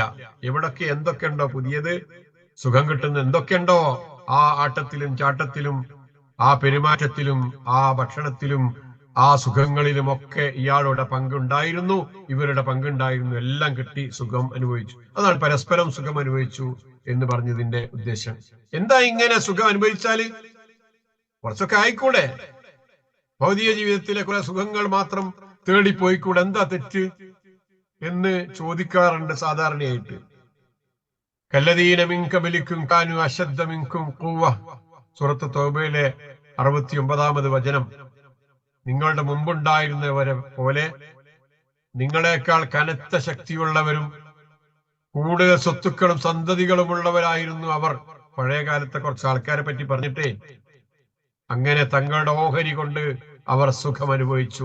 എവിടൊക്കെ എന്തൊക്കെ ഉണ്ടോ പുതിയത് സുഖം കിട്ടുന്ന എന്തൊക്കെയുണ്ടോ ആ ആട്ടത്തിലും ചാട്ടത്തിലും ആ പെരുമാറ്റത്തിലും ആ ഭക്ഷണത്തിലും ആ സുഖങ്ങളിലും ഒക്കെ ഇയാളുടെ പങ്കുണ്ടായിരുന്നു, ഇവരുടെ പങ്കുണ്ടായിരുന്നു. എല്ലാം കിട്ടി, സുഖം അനുഭവിച്ചു. അതാണ് പരസ്പരം സുഖം അനുഭവിച്ചു എന്ന് പറഞ്ഞതിന്റെ ഉദ്ദേശം. എന്താ ഇങ്ങനെ സുഖം അനുഭവിച്ചാല് കുറച്ചൊക്കെ ആയിക്കൂടെ? ഭൗതിക ജീവിതത്തിലെ കുറെ സുഖങ്ങൾ മാത്രം തേടിപ്പോയിക്കൂടെ? എന്താ തെറ്റ് എന്ന് ചോദിക്കാറുണ്ട് സാധാരണയായിട്ട്. കല്ലദീന മിൻ ഖബലിക്കും കാനു അശദ്ദ മിൻകും ഖുവ്വ, സൂറത്ത് തൗബയിലെ 69-ാമത് വചനം. നിങ്ങളുടെ മുമ്പുണ്ടായിരുന്നവരെ പോലെ നിങ്ങളെക്കാൾ കനത്ത ശക്തിയുള്ളവരും കൂടുതൽ സ്വത്തുക്കളും സന്തതികളുമുള്ളവരായിരുന്നു അവർ. പഴയ കാലത്തെ കുറച്ച് ആൾക്കാരെ പറ്റി പറഞ്ഞിട്ടേ, അങ്ങനെ തങ്ങളുടെ ഓഹരി കൊണ്ട് അവർ സുഖം അനുഭവിച്ചു.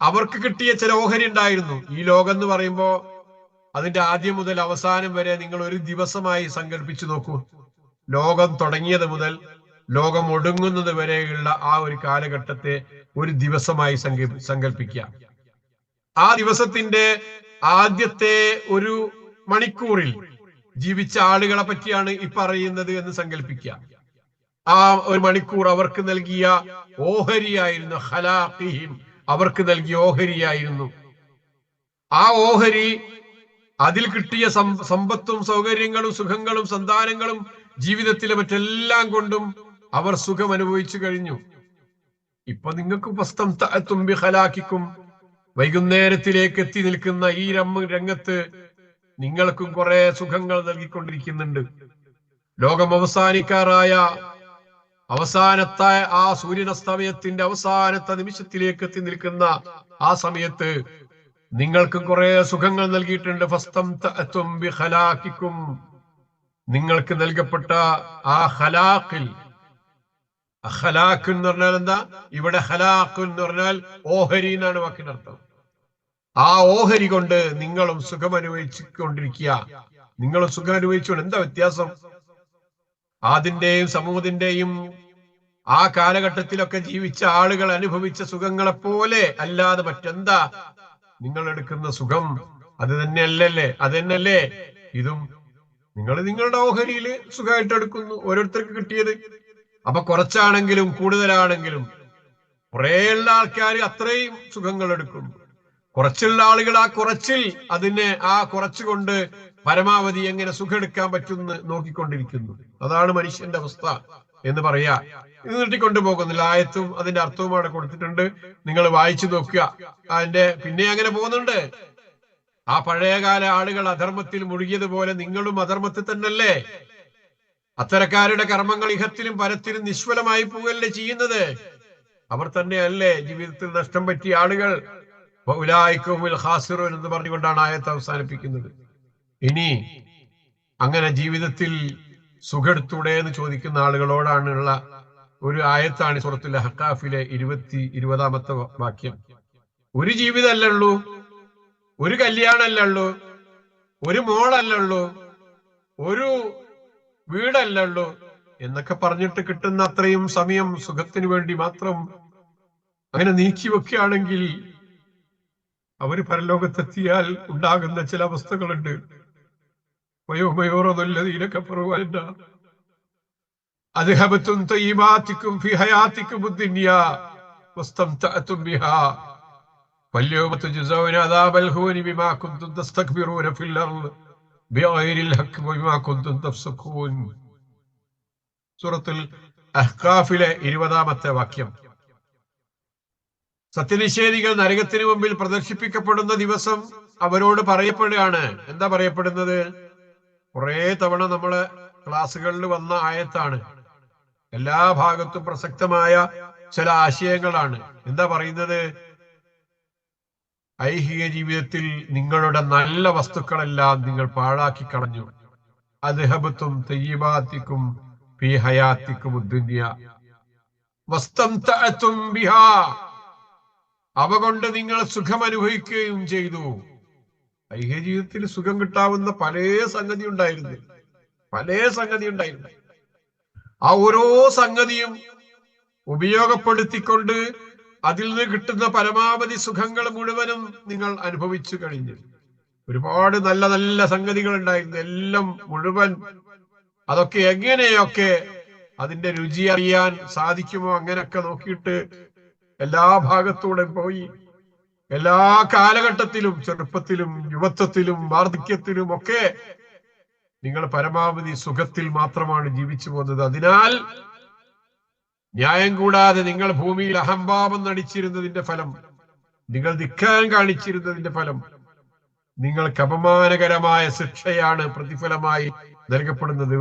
അവർക്ക് കിട്ടിയ ചില ഓഹരി ഉണ്ടായിരുന്നു. ഈ ലോകം എന്ന് പറയുമ്പോ അതിന്റെ ആദ്യം മുതൽ അവസാനം വരെ നിങ്ങൾ ഒരു ദിവസമായി സങ്കല്പിച്ചു നോക്കൂ. ലോകം തുടങ്ങിയത് മുതൽ ലോകം ഒടുങ്ങുന്നത് വരെയുള്ള ആ ഒരു കാലഘട്ടത്തെ ഒരു ദിവസമായി സങ്കല്പിക്കുക. ആ ദിവസത്തിന്റെ ആദ്യത്തെ ഒരു മണിക്കൂറിൽ ജീവിച്ച ആളുകളെ പറ്റിയാണ് ഈ പറയുന്നത് എന്ന് സങ്കല്പിക്കുക. ആ ഒരു മണിക്കൂർ അവർക്ക് നൽകിയ ഓഹരിയായിരുന്നു. ഖലാഖിഹിം, അവർക്ക് നൽകിയ ഓഹരിയായിരുന്നു. ആ ഓഹരി, അതിൽ കിട്ടിയ സമ്പത്തും സൗകര്യങ്ങളും സുഖങ്ങളും സന്താനങ്ങളും ജീവിതത്തിലെ മറ്റെല്ലാം കൊണ്ടും അവർ സുഖം അനുഭവിച്ചു കഴിഞ്ഞു. ഇപ്പൊ നിങ്ങൾക്ക് ഖലാഖിക്കും, വൈകുന്നേരത്തിലേക്ക് എത്തി നിൽക്കുന്ന ഈ രംഗത്ത് നിങ്ങൾക്കും കുറെ സുഖങ്ങൾ നൽകിക്കൊണ്ടിരിക്കുന്നുണ്ട്. ലോകം അവസാനിക്കാറായ അവസാനത്തെ ആ സൂര്യനസ്തമയത്തിന്റെ അവസാനത്തെ നിമിഷത്തിലേക്ക് എത്തി നിൽക്കുന്ന ആ സമയത്ത് നിങ്ങൾക്കും കുറെ സുഖങ്ങൾ നൽകിയിട്ടുണ്ട്. ഫസ്തംതഅതും ബിഖലാഖിക്കും, നിങ്ങൾക്ക് നൽകപ്പെട്ട ആ ഖലാഖിൽ. ഖലാഖ് എന്ന് പറഞ്ഞാൽ എന്താ? ഇവിടെ ഖലാഖ് എന്ന് പറഞ്ഞാൽ ഓഹരി എന്നാണ് വാക്കിനർത്ഥം. ആ ഓഹരി കൊണ്ട് നിങ്ങളും സുഖം അനുഭവിച്ചുകൊണ്ടിരിക്കുക. നിങ്ങളും സുഖം അനുഭവിച്ചുകൊണ്ട് എന്താ വ്യത്യാസം? ആദിന്റെയും സമൂഹത്തിന്റെയും ആ കാലഘട്ടത്തിലൊക്കെ ജീവിച്ച ആളുകൾ അനുഭവിച്ച സുഖങ്ങളെ പോലെ അല്ലാതെ മറ്റെന്താ നിങ്ങൾ എടുക്കുന്ന സുഖം? അത് തന്നെയല്ലേ? അത് തന്നെയല്ലേ ഇതും? നിങ്ങൾ നിങ്ങളുടെ ഓഹരിയിൽ സുഖമായിട്ട് എടുക്കുന്നു, ഓരോരുത്തർക്ക് കിട്ടിയത്. അപ്പൊ കുറച്ചാണെങ്കിലും കൂടുതലാണെങ്കിലും കുറേയുള്ള ആൾക്കാർ അത്രയും സുഖങ്ങൾ എടുക്കുന്നു. കുറച്ചുള്ള ആളുകൾ ആ കുറച്ചിൽ, ആ കുറച്ചുകൊണ്ട് പരമാവധി എങ്ങനെ സുഖം എടുക്കാൻ പറ്റുമെന്ന് നോക്കിക്കൊണ്ടിരിക്കുന്നു. അതാണ് മനുഷ്യന്റെ അവസ്ഥ എന്ന് പറയാ. ഇത് നീട്ടിക്കൊണ്ടുപോകുന്നില്ല. ആയത്തും അതിന്റെ അർത്ഥവും അവിടെ കൊടുത്തിട്ടുണ്ട്, നിങ്ങൾ വായിച്ചു നോക്കുക. അതിന്റെ പിന്നെ അങ്ങനെ പോകുന്നുണ്ട്. ആ പഴയകാല ആളുകൾ അധർമ്മത്തിൽ മുഴുകിയതുപോലെ നിങ്ങളും അധർമ്മത്തിൽ തന്നെയല്ലേ? അത്തരക്കാരുടെ കർമ്മങ്ങൾ ഇഹത്തിലും പരത്തിലും നിഷ്ഫലമായി പോവുകയല്ലേ ചെയ്യുന്നത്? അവർ തന്നെയല്ലേ ജീവിതത്തിൽ നഷ്ടം പറ്റിയ ആളുകൾ? എന്ന് പറഞ്ഞുകൊണ്ടാണ് ആയത്ത് അവസാനിപ്പിക്കുന്നത്. ഇനി അങ്ങനെ ജീവിതത്തിൽ സുഖെടുത്തൂടെ എന്ന് ചോദിക്കുന്ന ആളുകളോടാണുള്ള ഒരു ആയത്താണ് സൂറത്തുൽ അഹ്ഖാഫിലെ 20-ാമത്തെ വാക്യം. ഒരു ജീവിതമല്ലുള്ളൂ, ഒരു കല്യാണമല്ലുള്ളൂ, ഒരു മോളല്ലുള്ളൂ, ഒരു വീടല്ലുള്ളൂ എന്നൊക്കെ പറഞ്ഞിട്ട് കിട്ടുന്ന അത്രയും സമയം സുഖത്തിന് വേണ്ടി മാത്രം അങ്ങനെ നീക്കി വെക്കുകയാണെങ്കിൽ അവര് പരലോകത്തെത്തിയാൽ ഉണ്ടാകുന്ന ചില അവസ്ഥകളുണ്ട്. അദ്ഹബതും തയ്യിബാതികും ഫി ഹയാതികും ദുനിയാ വസ്തംതഅതും ബിഹാ വൽയൗമ തുജ്സൗന അദാബൽ ഹൂനി ബിമാ കുൻതും തസ്തക്ബിറൂന ഫിൽ അർള് ബിഗൈരിൽ ഹഖ് വബിമാ കുൻതും തഫ്സഖൂൻ. സൂറത്തുൽ അഹ്ഖാഫിലെ 20-ാമത്തെ വാക്യം. സത്യനിഷേധികൾ നരകത്തിന് മുമ്പിൽ പ്രദർശിപ്പിക്കപ്പെടുന്ന ദിവസം അവരോട് പറയപ്പെടുകയാണ്. എന്താ പറയപ്പെടുന്നത്? കുറെ തവണ നമ്മളെ ക്ലാസ്സുകളിൽ വന്ന ആയത്താണ്. എല്ലാ ഭാഗത്തും പ്രസക്തമായ ചില ആശയങ്ങളാണ്. എന്താ പറയുന്നത്? ഐഹിക ജീവിതത്തിൽ നിങ്ങളുടെ നല്ല വസ്തുക്കളെല്ലാം നിങ്ങൾ പാഴാക്കി കളഞ്ഞു. അദ്ഹബതും തയ്യിബാതികും ഫീ ഹയാതികും ദുനിയാ വസ്തംതഅതും ബിഹാ, അവ കൊണ്ട് നിങ്ങൾ സുഖം അനുഭവിക്കുകയും ചെയ്തു. ഐഹിക ജീവിതത്തിൽ സുഖം കിട്ടാവുന്ന പല സംഗതി ഉണ്ടായിരുന്നു. ആ ഓരോ സംഗതിയും ഉപയോഗപ്പെടുത്തിക്കൊണ്ട് അതിൽ നിന്ന് കിട്ടുന്ന പരമാവധി സുഖങ്ങൾ മുഴുവനും നിങ്ങൾ അനുഭവിച്ചു കഴിഞ്ഞു. ഒരുപാട് നല്ല നല്ല സംഗതികൾ ഉണ്ടായിരുന്നു. എല്ലാം മുഴുവൻ അതൊക്കെ എങ്ങനെയൊക്കെ അതിന്റെ രുചി അറിയാൻ സാധിക്കുമോ അങ്ങനെയൊക്കെ നോക്കിയിട്ട് എല്ലാ ഭാഗത്തൂടെ പോയി. എല്ലാ കാലഘട്ടത്തിലും, ചെറുപ്പത്തിലും യുവത്വത്തിലും വാർദ്ധക്യത്തിലും ഒക്കെ നിങ്ങൾ പരമാവധി സുഖത്തിൽ മാത്രമാണ് ജീവിച്ചു പോകുന്നത്. അതിനാൽ ന്യായം കൂടാതെ നിങ്ങൾ ഭൂമിയിൽ അഹംഭാവം നടിച്ചിരുന്നതിന്റെ ഫലം, നിങ്ങൾ ധിക്കാരം കാണിച്ചിരുന്നതിന്റെ ഫലം, നിങ്ങൾക്ക് അപമാനകരമായ ശിക്ഷയാണ് പ്രതിഫലമായി നൽകപ്പെടുന്നത്.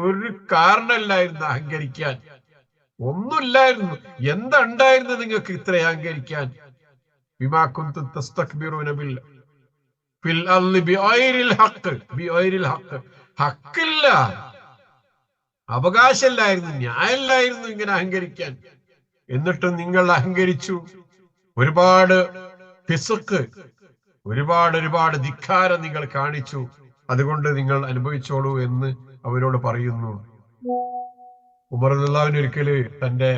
ഒരു കാരണമില്ലായിരുന്നു അഹങ്കരിക്കാൻ, ഒന്നുമില്ലായിരുന്നു. എന്തുണ്ടായിരുന്നു നിങ്ങൾക്ക് ഇത്ര അഹങ്കരിക്കാൻ? ബിമാ കുൻതും തസ്തക്ബിറൂന ഫിൽ അർളി ബിഗൈരിൽ ഹഖ്. ഹക്കില്ല, അവകാശമില്ലായിരുന്നു, ന്യായമില്ലായിരുന്നു ഇങ്ങനെ അഹങ്കരിക്കാൻ. എന്നിട്ടും നിങ്ങൾ അഹങ്കരിച്ചു. ഒരുപാട് ഫിസ്ഖ്, ഒരുപാട് ധിക്കാരം നിങ്ങൾ കാണിച്ചു. അതുകൊണ്ട് നിങ്ങൾ അനുഭവിച്ചോളൂ എന്ന് അവരോട് പറയുന്നു. ഉമർ റളിയല്ലാഹു അൻഹു ഒരിക്കല് തന്റെ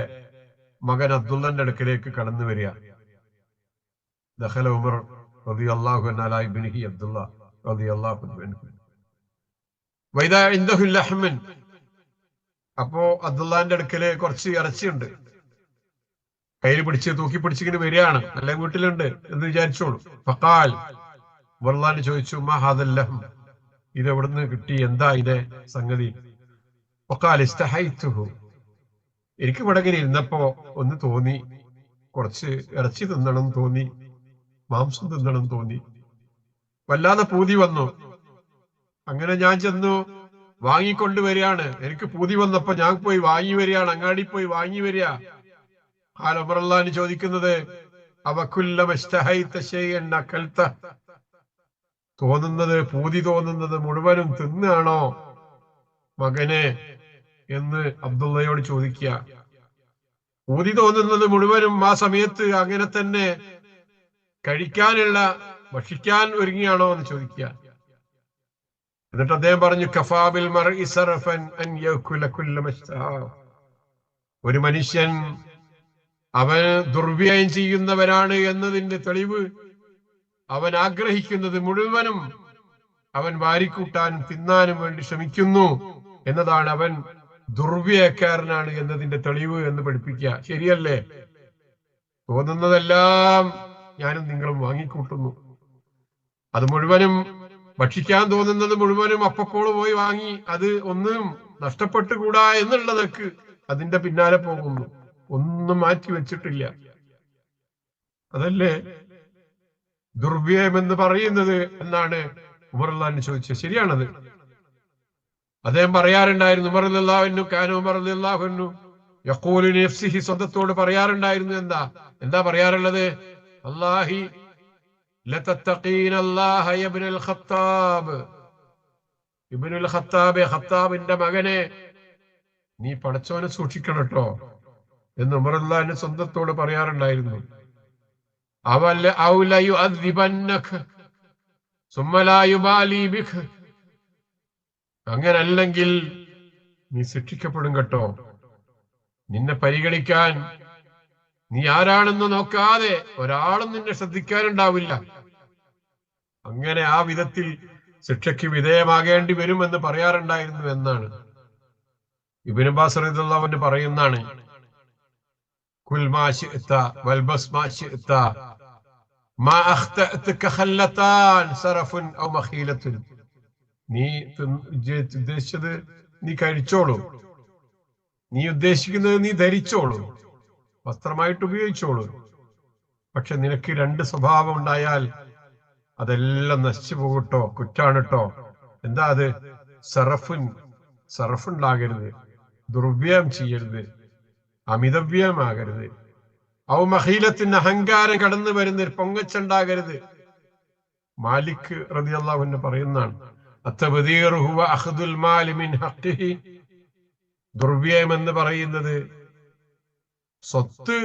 മകൻ അബ്ദുള്ളന്റെ അടുക്കലേക്ക് കടന്നു വരിക. ദഖല ഉമർ റളിയല്ലാഹു അൻഹു അലാ ഇബ്നിഹി അബ്ദുള്ള റളിയല്ലാഹു അൻഹു വൈദാ ഇൻദഹു ലഹ്മൻ. അപ്പോ അബ്ദുള്ളാന്റെ അടുക്കല് കുറച്ച് ഇറച്ചിയുണ്ട്. കയ്യിൽ പിടിച്ച് തൂക്കി പിടിച്ചിങ്ങനെ വരികയാണ്. നല്ല വീട്ടിലുണ്ട് എന്ന് വിചാരിച്ചോളൂ. ഫഖാൽ, ഉമർ ചോദിച്ചു, മാ ഹാദൽ ലഹ്ം, ഇത് എവിടുന്ന് കിട്ടി? എന്താ ഇതിന്റെ സംഗതി? ഫഖാൽ ഇസ്തഹൈതുഹു, എനിക്ക് ഇവിടെ ഇങ്ങനെ ഇരുന്നപ്പോ ഒന്ന് തോന്നി, കുറച്ച് ഇറച്ചി തിന്നണം തോന്നി, മാംസം തിന്നണം തോന്നി, വല്ലാതെ പൂതി വന്നു. അങ്ങനെ ഞാൻ ചെന്നു വാങ്ങിക്കൊണ്ടുവരികയാണ്. എനിക്ക് പൂതി വന്നപ്പോ ഞാൻ പോയി വാങ്ങി വരികയാണ്, അങ്ങാടി പോയി വാങ്ങി വരിക. ഉമർ റളിയല്ലാഹു അൻഹു ചോദിക്കുന്നത്, തോന്നുന്നത്, പൂതി തോന്നുന്നത് മുഴുവനും തിന്നാണോ മകനെ എന്ന് അബ്ദുള്ളയോട് ചോദിക്കുക. പൂതി തോന്നുന്നത് മുഴുവനും ആ സമയത്ത് അങ്ങനെ തന്നെ കഴിക്കാനുള്ള, ഭക്ഷിക്കാൻ ഒരുങ്ങിയാണോ എന്ന് ചോദിക്കുക. എന്നിട്ട് അദ്ദേഹം പറഞ്ഞു, കഫാബിൽ മർഇ സർഫൻ അൻ യഅകുല കുല്ല മശ്തഹ, ഒരു മനുഷ്യൻ അവൻ ദുർവ്യയം ചെയ്യുന്നവനാണ് എന്നതിന്റെ തെളിവ് അവൻ ആഗ്രഹിക്കുന്നത് മുഴുവനും അവൻ വാരിക്കൂട്ടാനും തിന്നാനും വേണ്ടി ശ്രമിക്കുന്നു എന്നതാണ്. അവൻ ദുർവ്യയക്കാരനാണ് എന്നതിന്റെ തെളിവ് എന്ന് പഠിപ്പിക്കുക. ശരിയല്ലേ? തോന്നുന്നതെല്ലാം ഞാനും നിങ്ങളും വാങ്ങിക്കൂട്ടുന്നു. അത് മുഴുവനും ഭക്ഷിക്കാൻ തോന്നുന്നത് മുഴുവനും അപ്പപ്പോൾ പോയി വാങ്ങി അത് ഒന്നും നഷ്ടപ്പെട്ടുകൂടാ എന്നുള്ളതൊക്കെ അതിന്റെ പിന്നാലെ പോകുന്നു. ഒന്നും മാറ്റി വെച്ചിട്ടില്ല. അതല്ലേ ദുർവ്യയം എന്ന് പറയുന്നത് എന്നാണ് ഉമർ റളിയല്ലാഹു അൻഹു ചോദിച്ചത്. ശരിയാണത്. അദ്ദേഹം പറയാറുണ്ടായിരുന്നു, ഉമർ റളിയല്ലാഹു അൻഹു യഖൂലു നഫ്സിഹി, സ്വന്തത്തോട് പറയാറുണ്ടായിരുന്നു. എന്താ പറയാറുള്ളത്? അല്ലാഹി ലതത്തഖീന അല്ലാഹ ഇബ്നുൽ ഖത്താബ്, ഇബ്നുൽ ഖത്താബ്, ഖത്താബിന്റെ മകനെ, നീ പടച്ചോനെ സൂക്ഷിക്കണം കേട്ടോ എന്ന് ഉമർ റളിയല്ലാഹു അൻഹു സ്വന്തത്തോട് പറയാറുണ്ടായിരുന്നു. അങ്ങനല്ലെങ്കിൽ നീ ശിക്ഷിക്കപ്പെടും കേട്ടോ. നിന്നെ പരിഗണിക്കാൻ, നീ ആരാണെന്ന് നോക്കാതെ ഒരാളും നിന്നെ ശ്രദ്ധിക്കാനുണ്ടാവില്ല. അങ്ങനെ ആ വിധത്തിൽ ശിക്ഷയ്ക്ക് വിധേയമാകേണ്ടി വരുമെന്ന് പറയാറുണ്ടായിരുന്നു എന്നാണ് ഇബ്നു അബ്ബാസ് റളിയല്ലാഹു അൻഹു പറയുന്നതാണ്. കുൽ മാ ശിഅത വൽബസ് മാ ശിഅത മാ അഖ്തഅതക ഖല്ലതാൻ സറഫുൻ ഔ മഖീലത്തുൻ. നീ ഉദ്ദേശിച്ചത് നീ കഴിച്ചോളൂ, നീ ഉദ്ദേശിക്കുന്നത് നീ ധരിച്ചോളൂ, വസ്ത്രമായിട്ട് ഉപയോഗിച്ചോളൂ. പക്ഷെ നിനക്ക് രണ്ട് സ്വഭാവം ഉണ്ടായാൽ അതെല്ലാം നശിച്ചു പോകട്ടോ, കുറ്റാണ് കേട്ടോ. എന്താ അത്? സറഫുണ്ടാകരുത്, ദുർവ്യയം ചെയ്യരുത്, അമിതവ്യയമാകരുത്. ഔ മഹീലത്തിന് അഹങ്കാരം കടന്നു വരുന്ന പൊങ്ങച്ചുണ്ടാകരുത്. മാലിക് റളിയല്ലാഹു അൻഹു പറയുന്നതാണ്, അത്തബദീറു ഹുവ അഖ്ദുൽ മാലി മിൻ ഹഖ്ഖിഹി. ദുർവ്യയം എന്ന് പറയുന്നത് സ്വത്ത്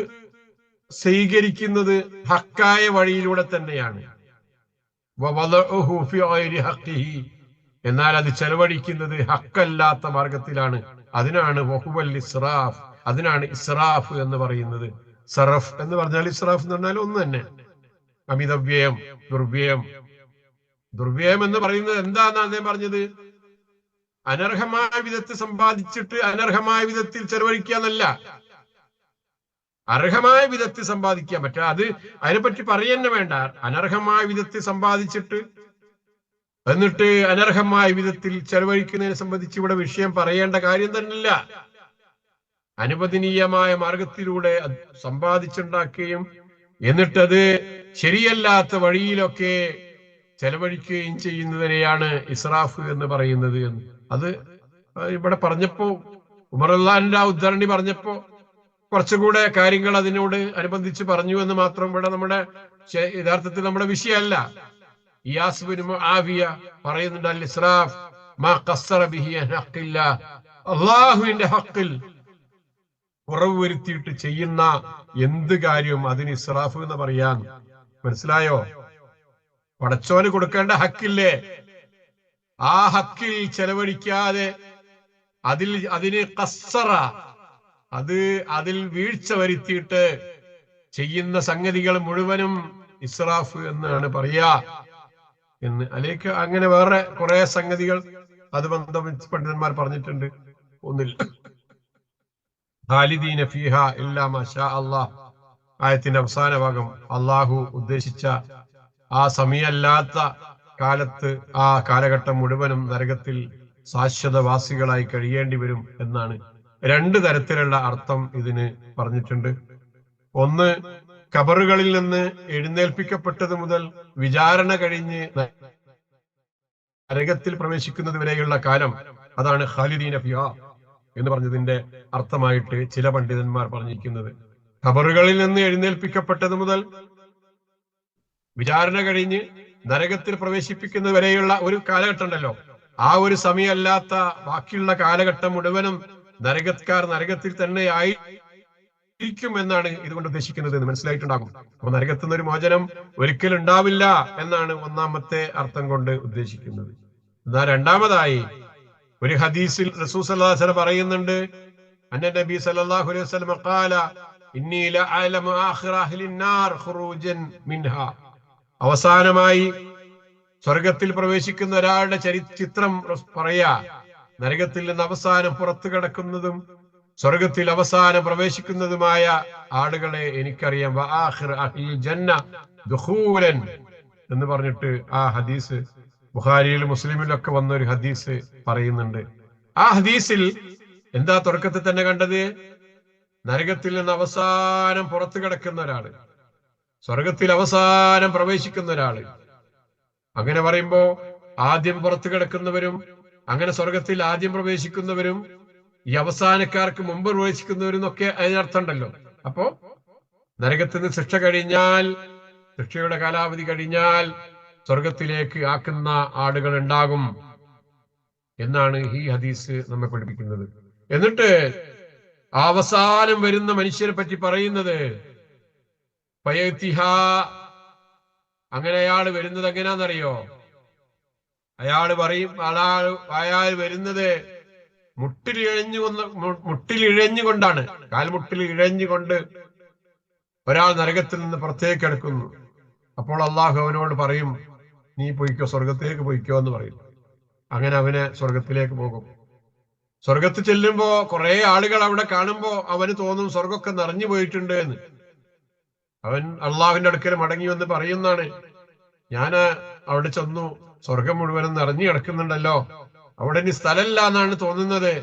സ്വീകരിക്കുന്നത് ഹക്കായ വഴിയിലൂടെ തന്നെയാണ്. എന്നാൽ അത് ചെലവഴിക്കുന്നത് ഹക്കല്ലാത്ത മാർഗത്തിലാണ്. അതിനാണ് വഹുവൽ ഇസ്റാഫ്, അതിനാണ് ഇസ്റാഫ് എന്ന് പറയുന്നത്. സറഫ് എന്ന് പറഞ്ഞാൽ ഇസ്റാഫ് എന്ന് പറഞ്ഞാൽ ഒന്ന് തന്നെ, അമിതവ്യയം, ദുർവ്യയം. ദുർവ്യയം എന്ന് പറയുന്നത് എന്താന്ന് അദ്ദേഹം പറഞ്ഞത്? അനർഹമായ വിധത്തിൽ സമ്പാദിച്ചിട്ട് അനർഹമായ വിധത്തിൽ ചെലവഴിക്കുക എന്നല്ല, അർഹമായ വിധത്തിൽ സമ്പാദിക്കാൻ പറ്റുക. അത് അതിനെപ്പറ്റി പറയുന്നെ വേണ്ട. അനർഹമായ വിധത്തിൽ സമ്പാദിച്ചിട്ട് എന്നിട്ട് അനർഹമായ വിധത്തിൽ ചെലവഴിക്കുന്നതിനെ സംബന്ധിച്ച് ഇവിടെ വിഷയം പറയേണ്ട കാര്യം തന്നെയില്ല. അനുവദനീയമായ മാർഗത്തിലൂടെ സമ്പാദിച്ചുണ്ടാക്കുകയും എന്നിട്ടത് ശരിയല്ലാത്ത വഴിയിലൊക്കെ ചെലവഴിക്കുകയും ചെയ്യുന്നതിനെയാണ് ഇസ്രാഫ് എന്ന് പറയുന്നത്. അത് ഇവിടെ പറഞ്ഞപ്പോ ഉമർ റളിയല്ലാഹുവിന്റെ ആ ഉദ്ധരണി പറഞ്ഞപ്പോ കുറച്ചുകൂടെ കാര്യങ്ങൾ അതിനോട് അനുബന്ധിച്ച് പറഞ്ഞു എന്ന് മാത്രം. ഇവിടെ നമ്മുടെ യഥാർത്ഥത്തിൽ നമ്മുടെ വിഷയമല്ല. ഇയാസ് ബിൻ മുആവിയ പറയുന്നുണ്ട്, അൽ ഇസ്രാഫ് മാ ഖസ്സറ ബിഹി അൻ ഹഖ്ഖില്ലാ. അല്ലാഹുവിന്റെ ഹഖിൽ കുറവ് വരുത്തിയിട്ട് ചെയ്യുന്ന എന്ത് കാര്യവും അതിന് ഇസ്രാഫ് എന്ന് പറയാൻ. മനസ്സിലായോ? പടച്ചോന് കൊടുക്കേണ്ട ഹക്കില്ലേ, ആ ഹക്കിൽ ചെലവഴിക്കാതെ അതിന് ഖസ്സറ, അതിൽ വീഴ്ച വരുത്തിയിട്ട് ചെയ്യുന്ന സംഗതികൾ മുഴുവനും ഇസ്രാഫ് എന്നാണ് പറയാ എന്ന്. അല്ലെങ്കിൽ അങ്ങനെ വേറെ കുറെ സംഗതികൾ അത് ബന്ധപ്പെട്ട് പണ്ഡിതന്മാർ പറഞ്ഞിട്ടുണ്ട്. ഒന്നില്ല ഖാലിദീന ഫീഹാ ഇല്ലാ മാ ശാ അല്ലാഹ്. ആയത്തിന്റെ അവസാന ഭാഗം അള്ളാഹു ഉദ്ദേശിച്ച ആ സമയമല്ലാത്ത കാലത്ത് ആ കാലഘട്ടം മുഴുവനും നരകത്തിൽ ശാശ്വതവാസികളായി കഴിയേണ്ടി വരും എന്നാണ്. രണ്ട് തരത്തിലുള്ള അർത്ഥം ഇതിന് പറഞ്ഞിട്ടുണ്ട്. ഒന്ന്, ഖബറുകളിൽ നിന്ന് എഴുന്നേൽപ്പിക്കപ്പെട്ടത് മുതൽ വിചാരണ കഴിഞ്ഞ് നരകത്തിൽ പ്രവേശിക്കുന്നത് വരെയുള്ള കാലം, അതാണ് ഖാലിദീന ഫിഹാ എന്ന് പറഞ്ഞതിന്റെ അർത്ഥമായിട്ട് ചില പണ്ഡിതന്മാർ പറഞ്ഞിരിക്കുന്നത്. ഖബറുകളിൽ നിന്ന് എഴുന്നേൽപ്പിക്കപ്പെട്ടത് മുതൽ വിചാരണ കഴിഞ്ഞ് നരകത്തിൽ പ്രവേശിപ്പിക്കുന്നത് വരെയുള്ള ഒരു കാലഘട്ടം ഉണ്ടല്ലോ, ആ ഒരു സമയമല്ലാത്ത ബാക്കിയുള്ള കാലഘട്ടം മുഴുവനും നരകക്കാർ നരകത്തിൽ തന്നെ ആയിരിക്കും എന്നാണ് ഇതുകൊണ്ട് ഉദ്ദേശിക്കുന്നത് എന്ന് മനസ്സിലായിട്ടുണ്ടാകും. അപ്പൊ നരകത്തിൽ നിന്നൊരു മോചനം ഒരിക്കലും ഉണ്ടാവില്ല എന്നാണ് ഒന്നാമത്തെ അർത്ഥം കൊണ്ട് ഉദ്ദേശിക്കുന്നത്. എന്നാൽ രണ്ടാമതായി ഒരു ഹദീസിൽ റസൂൽ സല്ലല്ലാഹു അലൈഹി വസല്ലം പറയുന്നുണ്ട്, അന്ന നബി സല്ലല്ലാഹു അലൈഹി വസല്ലം ഖാല ഇന്നി ലഅലമു ആഖിറ അഹ്ലിൻ നാർ ഖുറൂജൻ മിൻഹാ. അവസാനമായി സ്വർഗത്തിൽ പ്രവേശിക്കുന്ന ഒരാളുടെ ചിത്രം പറയാ. നരകത്തിൽ നിന്ന് അവസാനം പുറത്തു കിടക്കുന്നതും സ്വർഗത്തിൽ അവസാനം പ്രവേശിക്കുന്നതുമായ ആളുകളെ എനിക്കറിയാം. വആഖിറ അഹ്ലിൽ ജന്ന ദുഖൂലൻ എന്ന് പറഞ്ഞിട്ട് ആ ഹദീസ് ബുഖാരിയിലും മുസ്ലിമിലൊക്കെ വന്ന ഒരു ഹദീസ് പറയുന്നുണ്ട്. ആ ഹദീസിൽ എന്താ തുടക്കത്തിൽ തന്നെ കണ്ടത്? നരകത്തിൽ നിന്ന് അവസാനം പുറത്തു കിടക്കുന്ന ഒരാള്, സ്വർഗത്തിൽ അവസാനം പ്രവേശിക്കുന്ന ഒരാള്. അങ്ങനെ പറയുമ്പോ ആദ്യം പുറത്തു കിടക്കുന്നവരും അങ്ങനെ സ്വർഗത്തിൽ ആദ്യം പ്രവേശിക്കുന്നവരും ഈ അവസാനക്കാർക്ക് മുമ്പ് പ്രവേശിക്കുന്നവരും ഒക്കെ അതിനർത്ഥം ഉണ്ടല്ലോ. അപ്പോ നരകത്തിൽ നിന്ന് ശിക്ഷ കഴിഞ്ഞാൽ, ശിക്ഷയുടെ കാലാവധി കഴിഞ്ഞാൽ സ്വർഗത്തിലേക്ക് ആക്കുന്ന ആളുകൾ ഉണ്ടാകും എന്നാണ് ഈ ഹദീസ് നമ്മെ പഠിപ്പിക്കുന്നത്. എന്നിട്ട് അവസാനം വരുന്ന മനുഷ്യരെ പറ്റി പറയുന്നത് അങ്ങനെ അയാൾ വരുന്നത് എങ്ങനെയാണെന്നറിയോ? അയാൾ പറയും, അയാൾ വരുന്നത് മുട്ടിലിഴഞ്ഞുകൊണ്ടാണ്, കാൽമുട്ടിൽ ഇഴഞ്ഞുകൊണ്ട് ഒരാൾ നരകത്തിൽ നിന്ന് പുറത്തേക്ക് എടുക്കുന്നു. അപ്പോൾ അള്ളാഹു അവനോട് പറയും, നീ പൊയ്ക്കോ, സ്വർഗത്തിലേക്ക് പൊയ്ക്കോ എന്ന് പറയും. അങ്ങനെ അവന് സ്വർഗത്തിലേക്ക് പോകും. സ്വർഗത്തിൽ ചെല്ലുമ്പോ കുറെ ആളുകൾ അവിടെ കാണുമ്പോ അവന് തോന്നും സ്വർഗമൊക്കെ നിറഞ്ഞു പോയിട്ടുണ്ട് എന്ന്. അവൻ അള്ളാഹുവിന്റെ അടുക്കൽ മടങ്ങി വന്ന് പറയുന്നതാണ്, ഞാൻ അവിടെ ചെന്നു, സ്വർഗം മുഴുവനും നിറഞ്ഞു കിടക്കുന്നുണ്ടല്ലോ, അവിടെ ഇനി സ്ഥലമില്ല എന്നാണ് തോന്നുന്നത്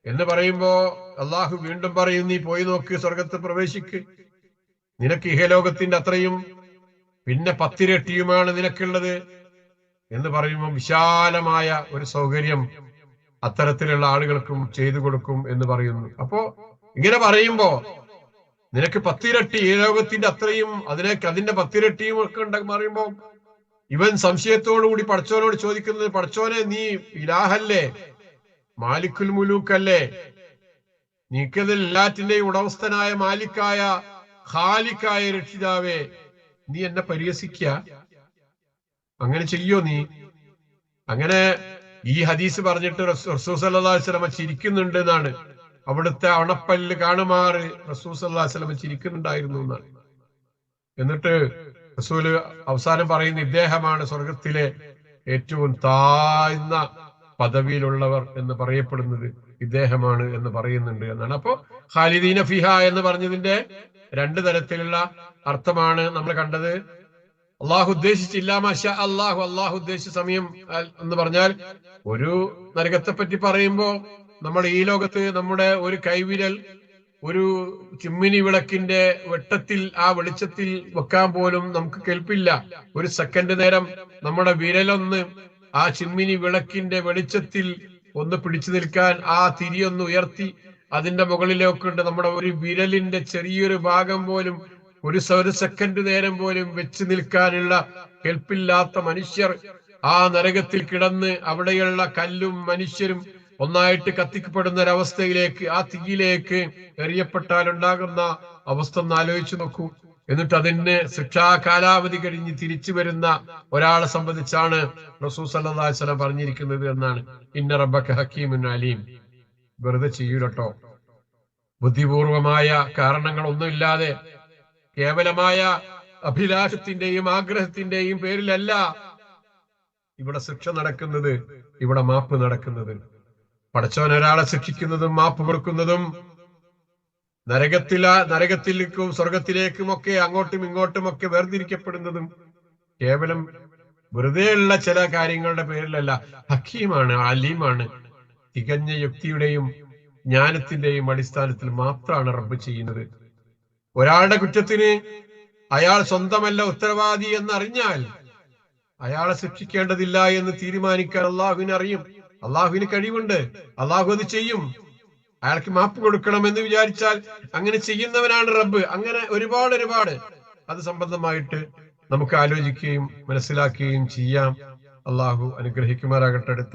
എന്ന് പറയുമ്പോ അള്ളാഹു വീണ്ടും പറയും, നീ പോയി നോക്ക്, സ്വർഗത്ത് പ്രവേശിക്ക്, നിനക്ക് ഇഹലോകത്തിന്റെ അത്രയും പിന്നെ 10 ഇരട്ടിയുമാണ് നിനക്കുള്ളത് എന്ന് പറയുമ്പോൾ വിശാലമായ ഒരു സൗകര്യം അത്തരത്തിലുള്ള ആളുകൾക്കും ചെയ്തു കൊടുക്കും എന്ന് പറയുന്നു. അപ്പോ ഇങ്ങനെ പറയുമ്പോ നിനക്ക് 10 ഇരട്ടി ഈ ലോകത്തിന്റെ അത്രയും അതിന്റെ 10 ഇരട്ടിയും ഒക്കെ ഉണ്ടെന്ന് പറയുമ്പോ ഇവൻ സംശയത്തോടു കൂടി പടച്ചോനോട് ചോദിക്കുന്നത്, പടച്ചോനെ നീ ഇലാഹല്ലേ, മാലിക്കുൽ മുലൂക്കല്ലേ, നീക്കതിൽ എല്ലാറ്റിന്റെയും ഉടമസ്ഥനായ മാലിക്കായ ഖാലിക്കായ രക്ഷിതാവേ, നീ എന്നെ പരിഹസിക്കുക, അങ്ങനെ ചെയ്യോ നീ? അങ്ങനെ ഈ ഹദീസ് പറഞ്ഞിട്ട് റസൂൽ സല്ലല്ലാഹു അലൈഹി വസല്ലം ചിരിക്കുന്നുണ്ട് എന്നാണ്. അവിടുത്തെ അണപ്പല്ല് കാണുമാറ് റസൂൽ സല്ലല്ലാഹു അലൈഹി വസല്ലം ചിരിക്കുന്നുണ്ടായിരുന്നു എന്നാണ്. എന്നിട്ട് റസൂല് അവസാനം പറയുന്ന, ഇദ്ദേഹമാണ് സ്വർഗത്തിലെ ഏറ്റവും താഴ്ന്ന പദവിയിലുള്ളവർ എന്ന് പറയപ്പെടുന്നത് ഇദ്ദേഹമാണ് എന്ന് പറയുന്നുണ്ട് എന്നാണ്. അപ്പോ ഖാലിദീന ഫിഹ എന്ന് പറഞ്ഞതിന്റെ 2 തരത്തിലുള്ള അർത്ഥമാണ് നമ്മൾ കണ്ടത്. അള്ളാഹു ഉദ്ദേശിച്ചില്ല മാഷാ അള്ളാഹു, അള്ളാഹു ഉദ്ദേശിച്ച സമയം എന്ന് പറഞ്ഞാൽ, ഒരു നരകത്തെ പറ്റി പറയുമ്പോ നമ്മൾ ഈ ലോകത്ത് നമ്മുടെ ഒരു കൈവിരൽ ഒരു ചിമ്മിനി വിളക്കിന്റെ വെട്ടത്തിൽ ആ വെളിച്ചത്തിൽ വെക്കാൻ പോലും നമുക്ക് കേൾപ്പില്ല. ഒരു സെക്കൻഡ് നേരം നമ്മുടെ വിരലൊന്ന് ആ ചിമ്മിനി വിളക്കിന്റെ വെളിച്ചത്തിൽ ഒന്ന് പിടിച്ചു നിൽക്കാൻ ആ തിരിയൊന്ന് ഉയർത്തി അതിന്റെ മുകളിലേക്കുണ്ട് നമ്മുടെ ഒരു വിരലിന്റെ ചെറിയൊരു ഭാഗം പോലും ഒരു സെക്കൻഡ് നേരം പോലും വെച്ച് നിൽക്കാനുള്ള കേൾപ്പില്ലാത്ത മനുഷ്യർ ആ നരകത്തിൽ കിടന്ന് അവിടെയുള്ള കല്ലും മനുഷ്യരും ഒന്നായിട്ട് കത്തിക്കപ്പെടുന്ന ഒരവസ്ഥയിലേക്ക്, ആ തീയിലേക്ക് എറിയപ്പെട്ടാൽ ഉണ്ടാകുന്ന അവസ്ഥ ഒന്ന് ആലോചിച്ചു നോക്കൂ. എന്നിട്ട് അതിന് ശിക്ഷാ കാലാവധി കഴിഞ്ഞ് തിരിച്ചു വരുന്ന ഒരാളെ സംബന്ധിച്ചാണ് റസൂൽ സല്ലല്ലാഹു അലൈഹി വസല്ലം പറഞ്ഞിരിക്കുന്നത് എന്നാണ്. ഇന്ന റബ്ബക ഹക്കീമുൻ അലീം. വെറുതെ ചെയ്യൂലട്ടോ, ബുദ്ധിപൂർവമായ കാരണങ്ങളൊന്നുമില്ലാതെ കേവലമായ അഭിലാഷത്തിന്റെയും ആഗ്രഹത്തിന്റെയും പേരിലല്ല ഇവിടെ ശിക്ഷ നടക്കുന്നത്, ഇവിടെ മാപ്പ് നടക്കുന്നത്. പടച്ചോൻ ഒരാളെ ശിക്ഷിക്കുന്നതും മാപ്പ് കൊടുക്കുന്നതും നരകത്തിലേക്കും സ്വർഗത്തിലേക്കും ഒക്കെ അങ്ങോട്ടും ഇങ്ങോട്ടും ഒക്കെ വേർതിരിക്കപ്പെടുന്നതും കേവലം വെറുതെയുള്ള ചില കാര്യങ്ങളുടെ പേരിലല്ല. ഹക്കീമാണ്, അലീമാണ്. തികഞ്ഞ യുക്തിയുടെയും ജ്ഞാനത്തിന്റെയും അടിസ്ഥാനത്തിൽ മാത്രമാണ് റബ്ബ് ചെയ്യുന്നത്. ഒരാളുടെ കുറ്റത്തിന് അയാൾ സ്വന്തമല്ല ഉത്തരവാദി എന്നറിഞ്ഞാൽ അയാളെ ശിക്ഷിക്കേണ്ടതില്ല എന്ന് തീരുമാനിക്കാൻ അള്ളാഹുവിന് അറിയും, അള്ളാഹുവിന് കഴിവുണ്ട്, അള്ളാഹു അത് ചെയ്യും. അയാൾക്ക് മാപ്പ് കൊടുക്കണമെന്ന് വിചാരിച്ചാൽ അങ്ങനെ ചെയ്യുന്നവനാണ് റബ്ബ്. അങ്ങനെ ഒരുപാട് അത് സംബന്ധമായിട്ട് നമുക്ക് ആലോചിക്കുകയും മനസ്സിലാക്കുകയും ചെയ്യാം. അള്ളാഹു അനുഗ്രഹിക്കുമാറാകട്ടെ. അടുത്ത